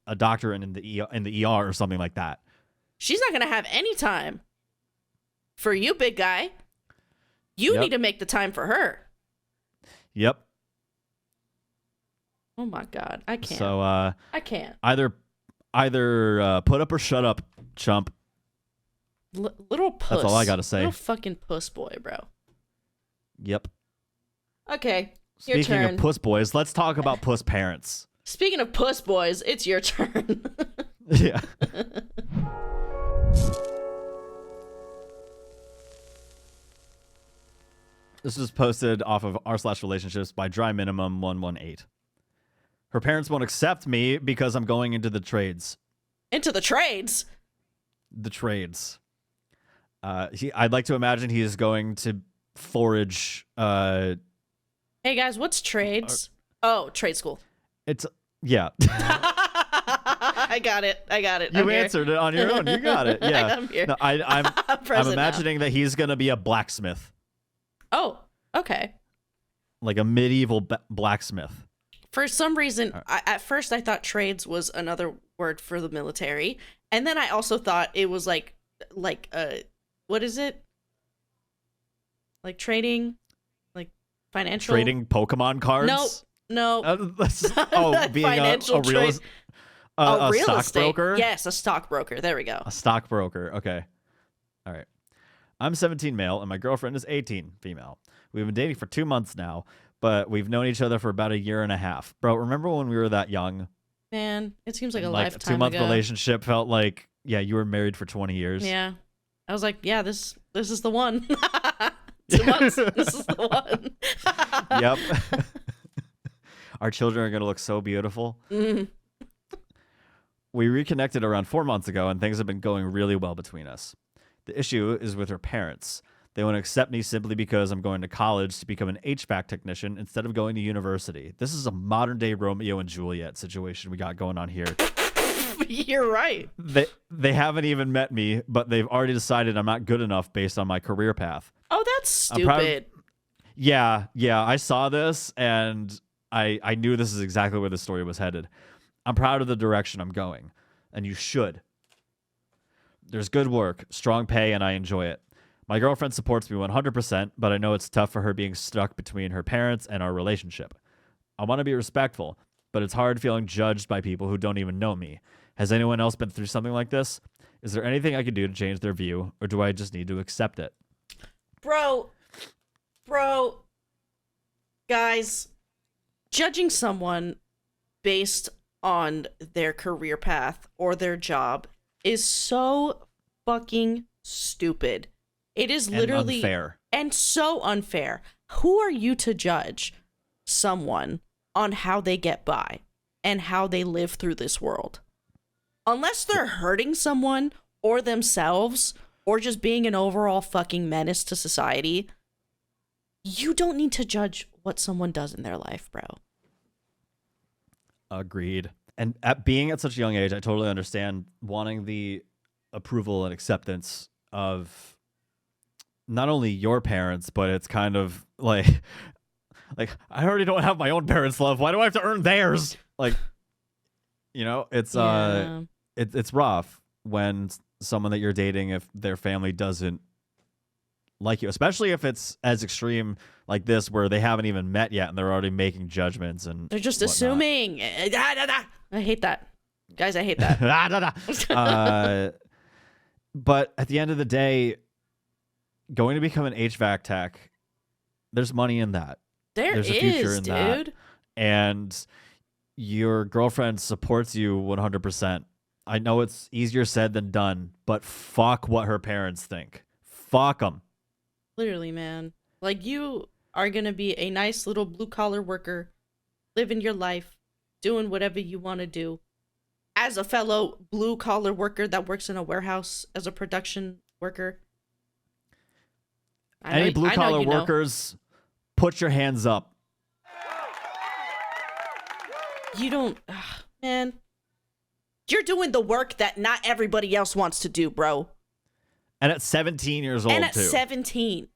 a doctor in the ER or something like that.
She's not going to have any time for you, big guy. You need to make the time for her.
Yep.
Oh my God, I can't.
So
I can't.
Either put up or shut up, chump.
Little puss.
That's all I gotta say.
Little fucking puss boy, bro.
Yep.
Okay, your turn.
Speaking of puss boys, let's talk about puss parents.
Speaking of puss boys, it's your turn.
Yeah. This was posted off of r/relationships by Dry Minimum 118. Her parents won't accept me because I'm going into the trades.
Into the trades?
The trades. I'd like to imagine he is going to forage.
Hey guys, what's trades? Trade school.
It's yeah.
I got it.
You answered it on your own. You got it. Yeah.
I'm here.
No, I'm imagining that he's gonna be a blacksmith.
Oh, okay.
Like a medieval blacksmith.
For some reason, at first I thought trades was another word for the military, and then I also thought it was like what is it? Like trading, like financial.
Trading Pokemon cards.
No.
Being
financial
a real stockbroker.
Estate. Yes, a stockbroker. There we go.
A stockbroker. Okay. All right. I'm 17 male and my girlfriend is 18 female. We've been dating for 2 months now, but we've known each other for about a year and a half. Bro, remember when we were that young?
Man, it seems like a
lifetime
lifetime
2-month
ago.
Relationship felt like, yeah, you were married for 20 years.
Yeah. I was like, yeah, this is the one. 2 months. This is the one.
Yep. Our children are going to look so beautiful.
Mm.
We reconnected around 4 months ago, and things have been going really well between us. The issue is with her parents. They won't accept me simply because I'm going to college to become an HVAC technician instead of going to university. This is a modern-day Romeo and Juliet situation we got going on here.
You're right.
They haven't even met me, but they've already decided I'm not good enough based on my career path.
Oh, that's stupid.
Yeah, I saw this, and I knew this is exactly where the story was headed. I'm proud of the direction I'm going, and you should. There's good work, strong pay, and I enjoy it. My girlfriend supports me 100%, but I know it's tough for her being stuck between her parents and our relationship. I want to be respectful, but it's hard feeling judged by people who don't even know me. Has anyone else been through something like this? Is there anything I can do to change their view, or do I just need to accept it?
Bro, guys, judging someone based on their career path or their job is so fucking stupid. It is literally
unfair.
And so unfair. Who are you to judge someone on how they get by and how they live through this world? Unless they're hurting someone or themselves or just being an overall fucking menace to society, you don't need to judge what someone does in their life, bro.
Agreed. And being at such a young age, I totally understand wanting the approval and acceptance of not only your parents, but it's kind of like I already don't have my own parents' love. Why do I have to earn theirs? Like, you know, it's rough when someone that you're dating, if their family doesn't like you, especially if it's as extreme like this, where they haven't even met yet and they're already making judgments and
they're just
whatnot.
assuming. I hate that, guys. I hate that.
But at the end of the day, going to become an HVAC tech, there's money in that. There's a future in that. And your girlfriend supports you 100%. I know it's easier said than done, but fuck what her parents think. Fuck them.
Literally, man. Like, you are going to be a nice little blue-collar worker, living your life, doing whatever you want to do. As a fellow blue-collar worker that works in a warehouse as a production worker.
Any blue-collar workers, put your hands up.
You don't... man. You're doing the work that not everybody else wants to do, bro.
And at 17 years old,
and at
too.
17.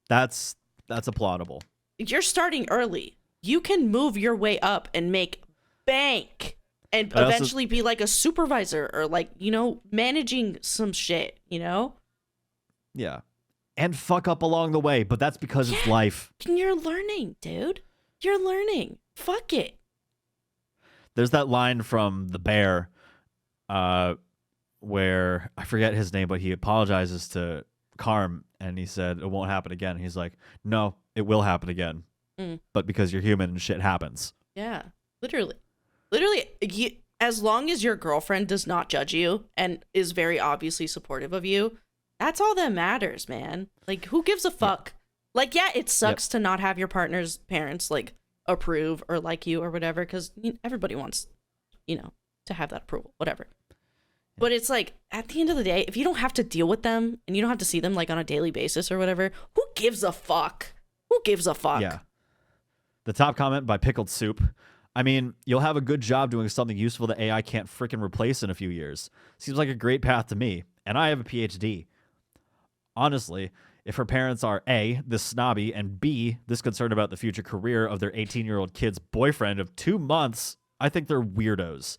That's applaudable.
You're starting early. You can move your way up and make bank and eventually be like a supervisor or like, you know, managing some shit, you know?
Yeah. And fuck up along the way, but that's because it's life.
You're learning, dude. You're learning. Fuck it.
There's that line from The Bear where I forget his name, but he apologizes to Carm and he said, it won't happen again. He's like, no, it will happen again. But because you're human and shit happens.
Yeah, literally. Literally, as long as your girlfriend does not judge you and is very obviously supportive of you, that's all that matters, man. Like, who gives a fuck Like, yeah, it sucks to not have your partner's parents like approve or like you or whatever, because everybody wants, to have that approval, whatever. But it's like, at the end of the day, if you don't have to deal with them and you don't have to see them like on a daily basis or whatever, who gives a fuck? Who gives a fuck?
Yeah. The top comment by Pickled Soup. I mean, you'll have a good job doing something useful that AI can't freaking replace in a few years. Seems like a great path to me. And I have a PhD. Honestly, if her parents are A, this snobby, and B, this concerned about the future career of their 18-year-old kid's boyfriend of 2 months, I think they're weirdos.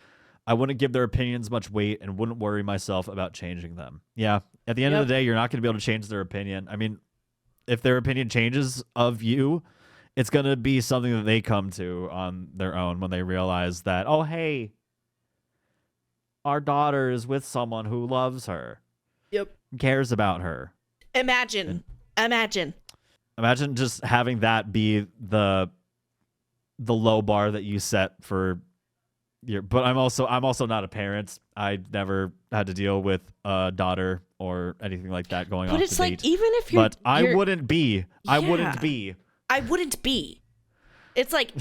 I wouldn't give their opinions much weight and wouldn't worry myself about changing them. Yeah, at the end of the day, you're not going to be able to change their opinion. I mean, if their opinion changes of you, it's going to be something that they come to on their own when they realize that, oh, hey, our daughter is with someone who loves her.
Yep.
Cares about her.
Imagine
just having that be the low bar that you set for your. But I'm also not a parent. I never had to deal with a daughter or anything like that going on.
But it's like,
date.
even if you're,
but I wouldn't be. I wouldn't be. It's
like,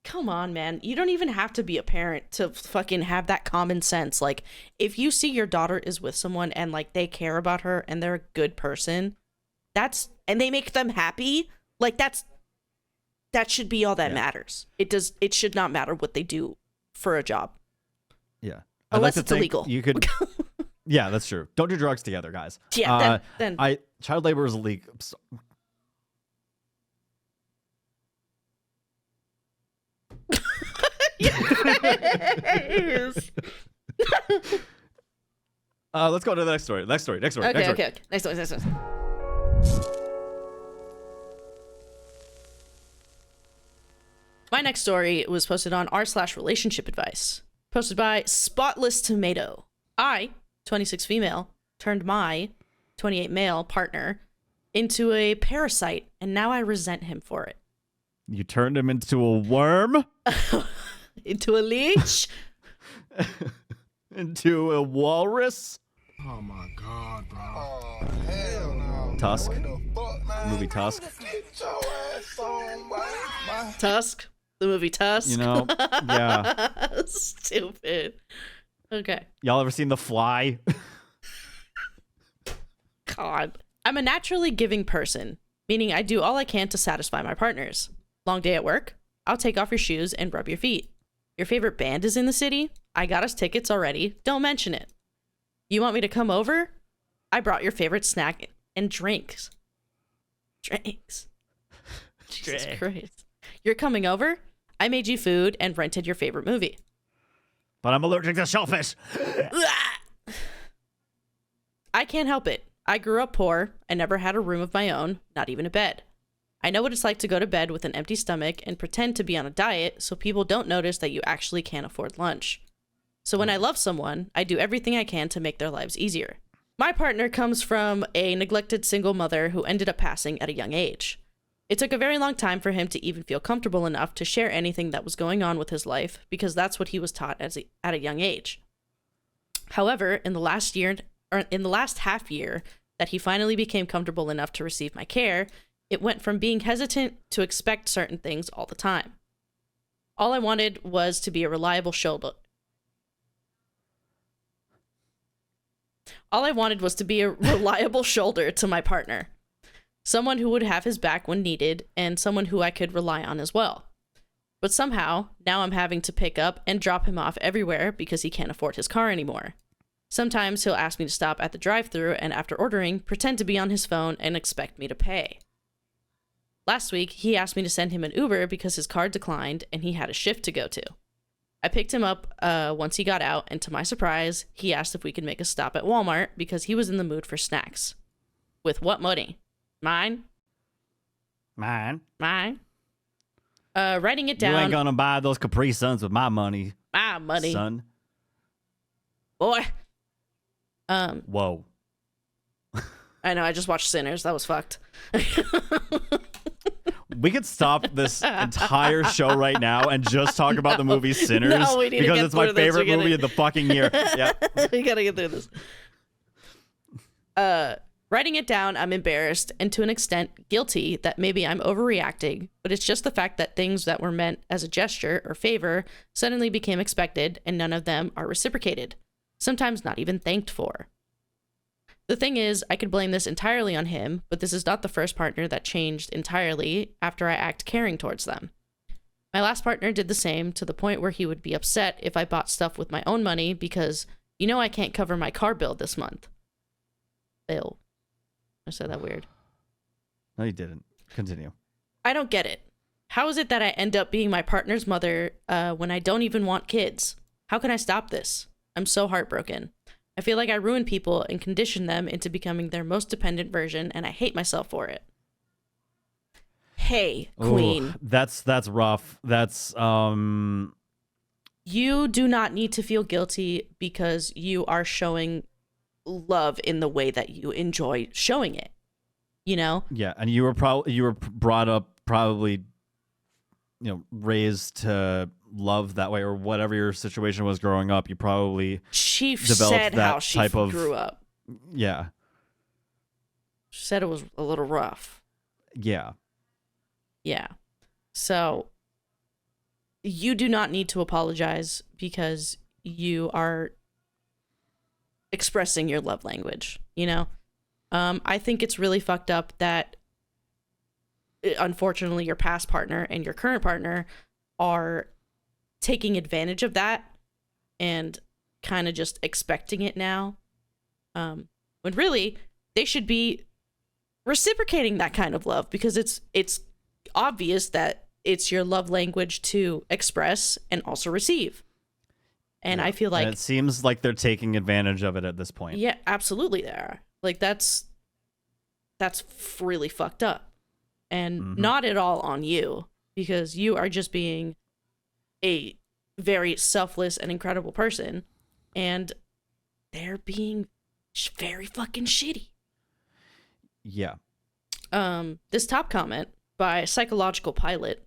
come on, man. You don't even have to be a parent to fucking have that common sense. Like, if you see your daughter is with someone and like they care about her and they're a good person, and they make them happy, like that should be all that matters. It should not matter what they do for a job.
Yeah.
Unless it's illegal.
You could. Yeah, that's true. Don't do drugs together, guys.
Yeah. Then
child labor is illegal.
Yes.
Let's go to the next story. Okay. Next story.
Next one. My next story was posted on r/relationship advice. Posted by Spotless Tomato. I, 26 female, turned my 28 male partner into a parasite, and now I resent him for it.
You turned him into a worm?
Into a leech?
Into a walrus?
Oh my god, bro. Oh, hell no.
Tusk.
What the fuck, man?
Movie Tusk.
Get your ass on, boy.
Tusk? The movie Tusk?
You know? Yeah.
Stupid. Okay.
Y'all ever seen The Fly?
God. I'm a naturally giving person, meaning I do all I can to satisfy my partners. Long day at work? I'll take off your shoes and rub your feet. Your favorite band is in the city? I got us tickets already. Don't mention it. You want me to come over? I brought your favorite snack and drinks. Jesus Christ. You're coming over? I made you food and rented your favorite movie.
But I'm allergic to shellfish.
I can't help it. I grew up poor. I never had a room of my own, not even a bed. I know what it's like to go to bed with an empty stomach and pretend to be on a diet so people don't notice that you actually can't afford lunch. So when I love someone, I do everything I can to make their lives easier. My partner comes from a neglected single mother who ended up passing at a young age. It took a very long time for him to even feel comfortable enough to share anything that was going on with his life because that's what he was taught at a young age. However, in the last half year that he finally became comfortable enough to receive my care, it went from being hesitant to expect certain things all the time. All I wanted was to be a reliable shoulder. All I wanted was to be a reliable shoulder to my partner. Someone who would have his back when needed, and someone who I could rely on as well. But somehow, now I'm having to pick up and drop him off everywhere because he can't afford his car anymore. Sometimes he'll ask me to stop at the drive-thru and after ordering, pretend to be on his phone and expect me to pay. Last week, he asked me to send him an Uber because his card declined and he had a shift to go to. I picked him up once he got out, and to my surprise, he asked if we could make a stop at Walmart because he was in the mood for snacks. With what money? Mine. Writing it down.
You ain't gonna buy those Capri Suns with my money.
My money.
Son.
Boy.
Whoa.
I know, I just watched Sinners. That was fucked.
We could stop this entire show right now and just talk about the movie Sinners
No, we need to
because
get
it's my
through this.
favorite movie of the fucking year. Yeah.
We gotta get through this. Writing it down, I'm embarrassed and to an extent guilty that maybe I'm overreacting, but it's just the fact that things that were meant as a gesture or favor suddenly became expected and none of them are reciprocated, sometimes not even thanked for. The thing is, I could blame this entirely on him, but this is not the first partner that changed entirely after I act caring towards them. My last partner did the same to the point where he would be upset if I bought stuff with my own money because, I can't cover my car bill this month. Ew. I said that weird.
No, you didn't. Continue.
I don't get it. How is it that I end up being my partner's mother when I don't even want kids? How can I stop this? I'm so heartbroken. I feel like I ruin people and condition them into becoming their most dependent version, and I hate myself for it. Hey, queen.
Ooh, that's rough. That's
You do not need to feel guilty because you are showing love in the way that you enjoy showing it.
Yeah, and you were brought up probably raised to love that way, or whatever your situation was growing up. You probably developed
said
that
how she
type of
grew up.
Yeah.
She said it was a little rough.
Yeah.
Yeah. So you do not need to apologize because you are expressing your love language, I think it's really fucked up that unfortunately your past partner and your current partner are taking advantage of that and kind of just expecting it now, when really they should be reciprocating that kind of love because it's obvious that it's your love language to express and also receive. And I feel like
it seems like they're taking advantage of it at this point.
Yeah, absolutely they are. Like that's really fucked up. And not at all on you, because you are just being a very selfless and incredible person, and they're being very fucking shitty.
Yeah.
This top comment by Psychological Pilot.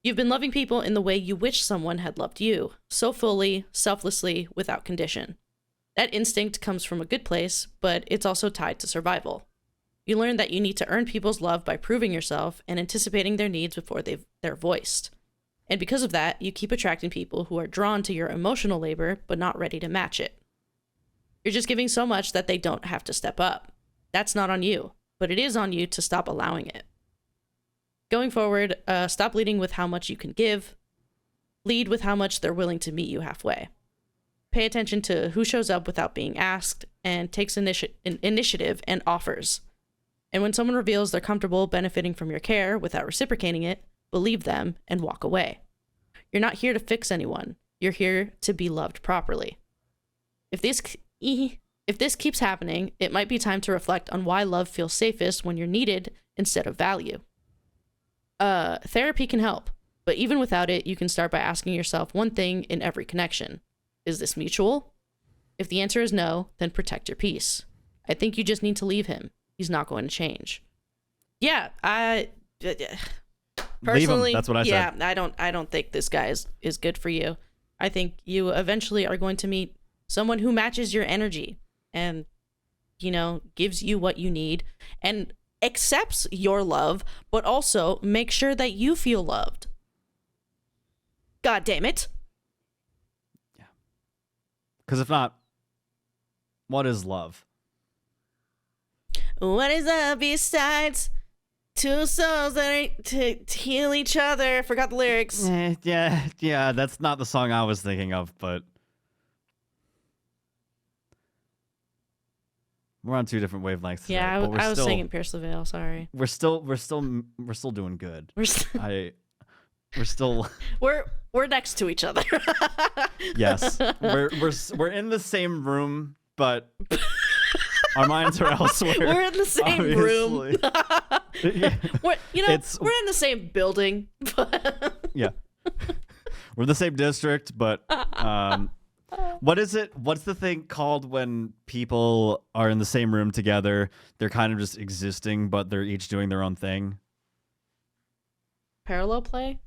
You've been loving people in the way you wish someone had loved you, so fully, selflessly, without condition. That instinct comes from a good place, but it's also tied to survival. You learn that you need to earn people's love by proving yourself and anticipating their needs before they're voiced. And because of that, you keep attracting people who are drawn to your emotional labor, but not ready to match it. You're just giving so much that they don't have to step up. That's not on you, but it is on you to stop allowing it. Going forward, stop leading with how much you can give. Lead with how much they're willing to meet you halfway. Pay attention to who shows up without being asked and takes initiative and offers. And when someone reveals they're comfortable benefiting from your care without reciprocating it, believe them and walk away. You're not here to fix anyone. You're here to be loved properly. If this keeps happening, it might be time to reflect on why love feels safest when you're needed instead of value. Therapy can help, but even without it, you can start by asking yourself one thing in every connection. Is this mutual? If the answer is no, then protect your peace. I think you just need to leave him. He's not going to change. Yeah, personally,
leave him. That's what I said.
Yeah, I don't think this guy is good for you. I think you eventually are going to meet someone who matches your energy and, gives you what you need and accepts your love, but also make sure that you feel loved. God damn it.
Yeah. Because if not, what is love?
What is love besides two souls that are to heal each other? Forgot the lyrics.
Yeah, that's not the song I was thinking of, but we're on two different wavelengths today.
Yeah, I was singing Pierce the Veil. Sorry.
We're still doing good.
We're next to each other.
Yes, we're in the same room, but our minds are elsewhere.
We're in the same room.
Yeah.
We're in the same building.
Yeah, we're in the same district, but what is it? What's the thing called when people are in the same room together? They're kind of just existing, but they're each doing their own thing.
Parallel play?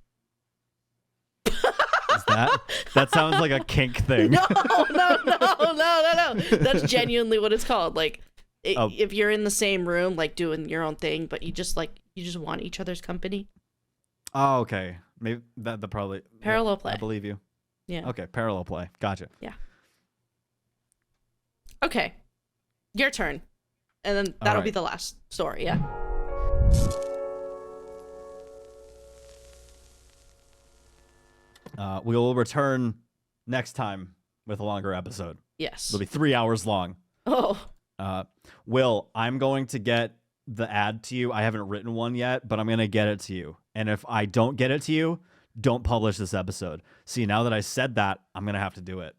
Is that sounds like a kink thing.
No. That's genuinely what it's called. Like, if you're in the same room, like doing your own thing, but you just want each other's company.
Oh, okay. Maybe that probably
Parallel play.
I believe you.
Yeah.
Okay, parallel play. Gotcha.
Yeah. Okay, your turn, and then that'll be the last story. Yeah.
We will return next time with a longer episode.
Yes.
It'll be 3 hours long.
Oh.
Will, I'm going to get the ad to you. I haven't written one yet, but I'm going to get it to you. And if I don't get it to you, don't publish this episode. See, now that I said that, I'm going to have to do it.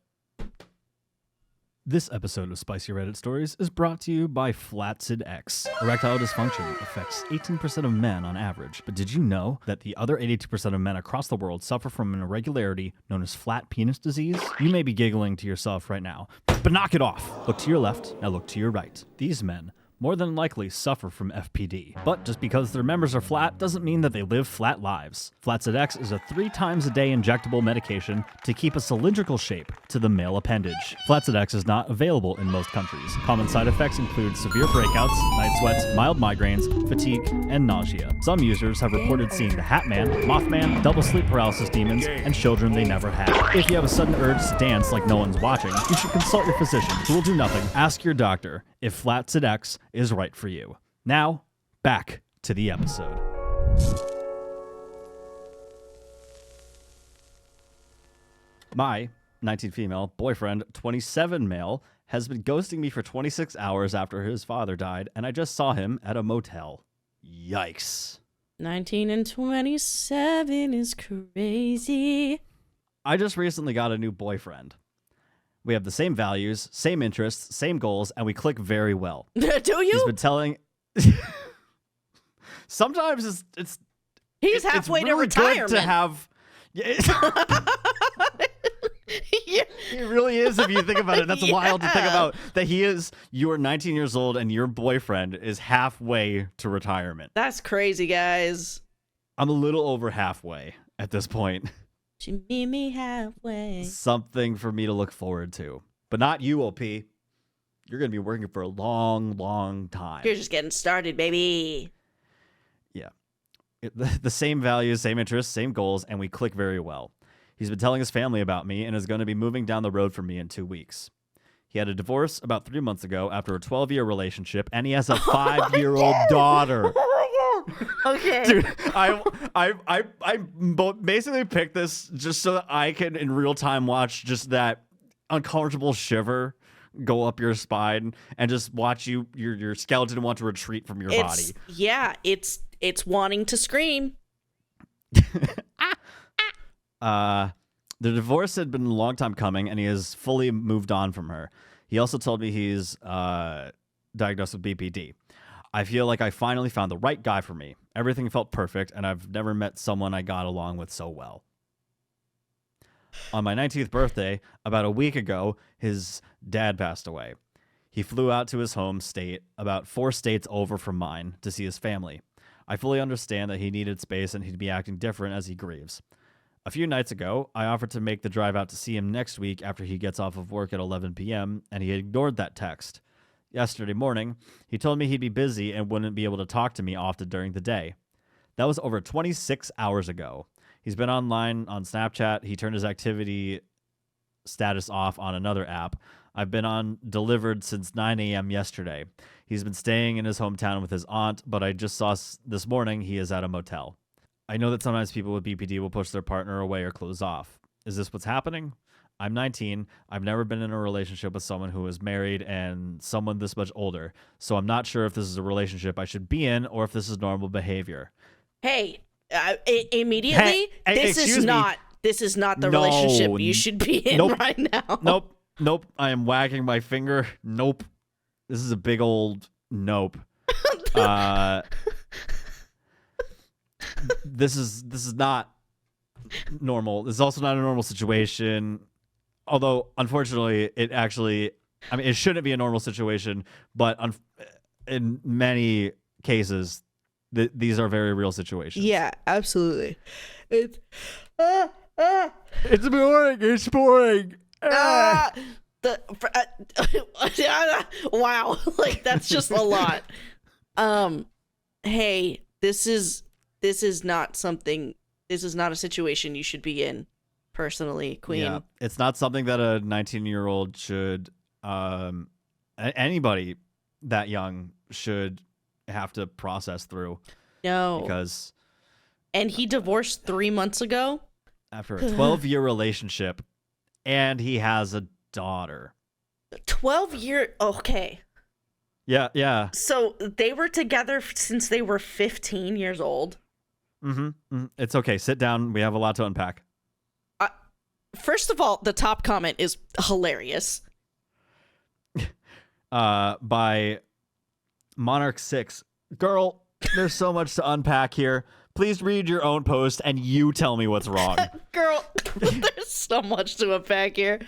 This episode of Spicy Reddit Stories is brought to you by Flatcid-Ex. Erectile dysfunction affects 18% of men on average. But did you know that the other 82% of men across the world suffer from an irregularity known as flat penis disease? You may be giggling to yourself right now, but knock it off. Look to your left, now look to your right. These men more than likely suffer from FPD. But just because their members are flat doesn't mean that they live flat lives. Flatcid-Ex is a 3 times a day injectable medication to keep a cylindrical shape to the male appendage. Flatcid-Ex is not available in most countries. Common side effects include severe breakouts, night sweats, mild migraines, fatigue, and nausea. Some users have reported seeing the Hat Man, Mothman, double sleep paralysis demons, and children they never had. If you have a sudden urge to dance like no one's watching, you should consult your physician, who will do nothing. Ask your doctor if Flatcid-Ex is right for you. Now, back to the episode. My 19 female boyfriend, 27 male, has been ghosting me for 26 hours after his father died, and I just saw him at a motel. Yikes.
19 and 27 is crazy.
I just recently got a new boyfriend. We have the same values, same interests, same goals, and we click very well.
Do you?
He's been telling... Sometimes it's
He's halfway
it's really
to retirement.
Good to have...
Yeah.
He really is, if you think about it. That's wild to think about. That you are 19 years old and your boyfriend is halfway to retirement.
That's crazy, guys.
I'm a little over halfway at this point.
You meet me halfway.
Something for me to look forward to. But not you, OP. You're going to be working for a long, long time.
You're just getting started, baby.
Yeah. The same values, same interests, same goals, and we click very well. He's been telling his family about me and is going to be moving down the road from me in 2 weeks. He had a divorce about 3 months ago after a 12-year relationship, and he has a 5-year-old daughter.
Okay.
Dude, I basically picked this just so that I can in real time watch just that uncomfortable shiver go up your spine and just watch your skeleton want to retreat from your body.
Yeah, it's wanting to scream.
The divorce had been a long time coming, and he has fully moved on from her. He also told me he's diagnosed with BPD. I feel like I finally found the right guy for me. Everything felt perfect, and I've never met someone I got along with so well. On my 19th birthday, about a week ago, his dad passed away. He flew out to his home state, about 4 states over from mine, to see his family. I fully understand that he needed space and he'd be acting different as he grieves. A few nights ago, I offered to make the drive out to see him next week after he gets off of work at 11 p.m., and he ignored that text. Yesterday morning, he told me he'd be busy and wouldn't be able to talk to me often during the day. That was over 26 hours ago. He's been online on Snapchat. He turned his activity status off on another app. I've been on delivered since 9 a.m. yesterday. He's been staying in his hometown with his aunt, but I just saw this morning he is at a motel. I know that sometimes people with BPD will push their partner away or close off. Is this what's happening? I'm 19. I've never been in a relationship with someone who is married and someone this much older, so I'm not sure if this is a relationship I should be in or if this is normal behavior.
Hey, immediately, this is not the relationship you should be in right now.
Nope. I am wagging my finger. Nope. This is a big old nope. This is not normal. This is also not a normal situation. Although, unfortunately, it shouldn't be a normal situation, but in many cases, these are very real situations.
Yeah, absolutely.
It's boring.
Wow, like that's just a lot. Hey, this is not something. This is not a situation you should be in, personally, Queen.
Yeah, it's not something that a 19-year-old should, anybody that young should have to process through.
No,
because
and he divorced 3 months ago
after a 12-year relationship, and he has a daughter.
12-year. Okay.
Yeah.
So they were together since they were 15 years old.
Mm-hmm. It's okay. Sit down. We have a lot to unpack.
First of all, the top comment is hilarious.
By Monarch 6. Girl, there's so much to unpack here. Please read your own post and you tell me what's wrong.
Girl, there's so much to unpack here.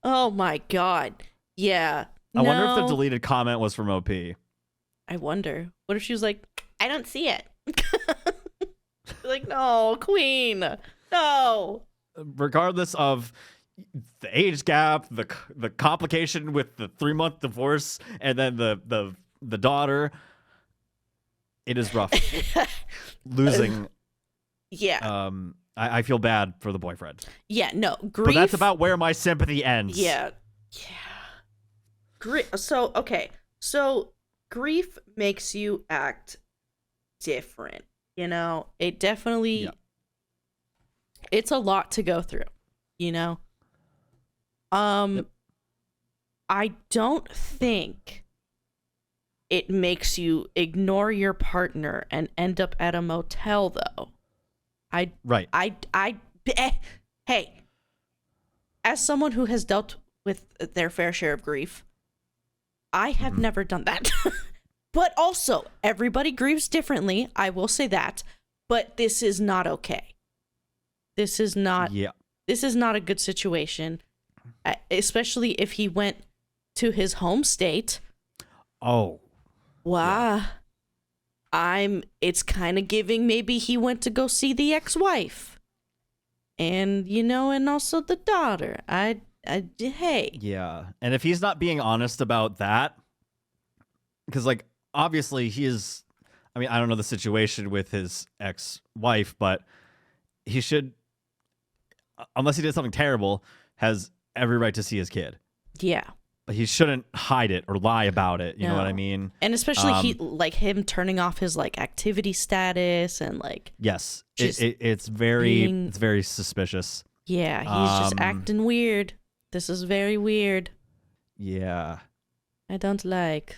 Oh my God. Yeah.
I wonder if the deleted comment was from OP.
I wonder. What if she was like, I don't see it? Like, no, Queen. No.
Regardless of the age gap, the complication with the 3-month divorce, and then the daughter, it is rough. Losing.
Yeah.
I feel bad for the boyfriend.
Yeah, no. Grief.
But that's about where my sympathy ends.
Yeah. So, okay. So, grief makes you act different. You know, it definitely, it's a lot to go through, you know? I don't think it makes you ignore your partner and end up at a motel, though. Hey, as someone who has dealt with their fair share of grief, I have never done that. But also, everybody grieves differently. I will say that. But this is not okay. This is not a good situation. Especially if he went to his home state.
Oh.
Wow. It's kind of giving maybe he went to go see the ex-wife. And, and also the daughter. Hey.
Yeah. And if he's not being honest about that, because, like, obviously he is, I don't know the situation with his ex-wife, but he should, unless he did something terrible, has every right to see his kid.
Yeah.
But he shouldn't hide it or lie about it. You know what I mean?
And especially him turning off his activity status and
yes, it's very suspicious.
Yeah, he's just acting weird. This is very weird.
Yeah.
I don't like.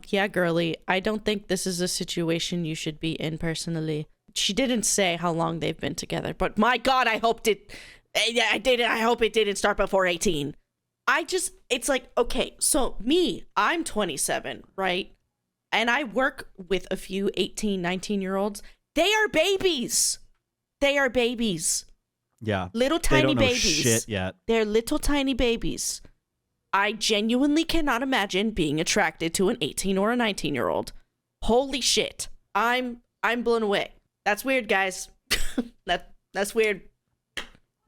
Yeah, girly, I don't think this is a situation you should be in personally. She didn't say how long they've been together, but my God, I hope it didn't start before 18. It's like, okay, so I'm 27, right? And I work with a few 18, 19-year-olds. They are babies.
Yeah.
Little tiny
they don't know
babies.
Shit yet.
They're little tiny babies. I genuinely cannot imagine being attracted to an 18 or a 19-year-old. Holy shit. I'm blown away. That's weird, guys. That's weird.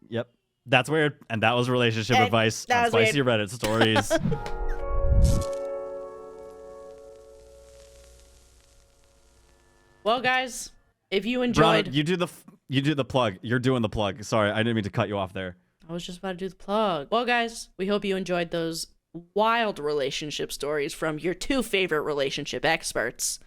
Yep. That's weird. And that was relationship advice on Spicy Reddit Stories.
Well, guys, if you enjoyed...
Brianna, you do the plug. You're doing the plug. Sorry, I didn't mean to cut you off there.
I was just about to do the plug. Well, guys, we hope you enjoyed those wild relationship stories from your two favorite relationship experts.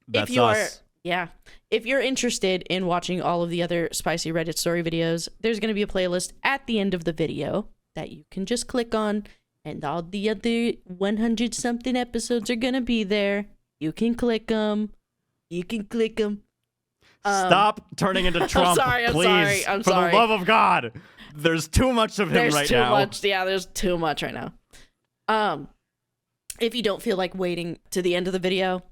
That's us.
Yeah. If you're interested in watching all of the other Spicy Reddit story videos, there's going to be a playlist at the end of the video that you can just click on, and all the other 100-something episodes are going to be there. You can click them.
Stop turning into Trump, please.
I'm
for
sorry.
the love of God. There's too much of him right now.
There's too much. Yeah, there's too much right now. If you don't feel like waiting to the end of the video,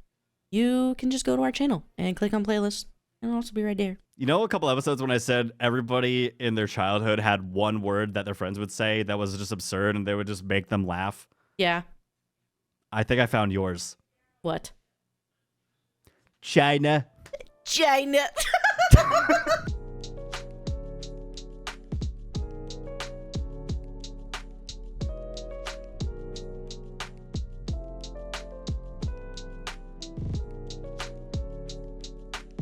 you can just go to our channel and click on playlist. It'll also be right there.
You know, a couple episodes when I said everybody in their childhood had one word that their friends would say that was just absurd and they would just make them laugh?
Yeah.
I think I found yours.
What?
China.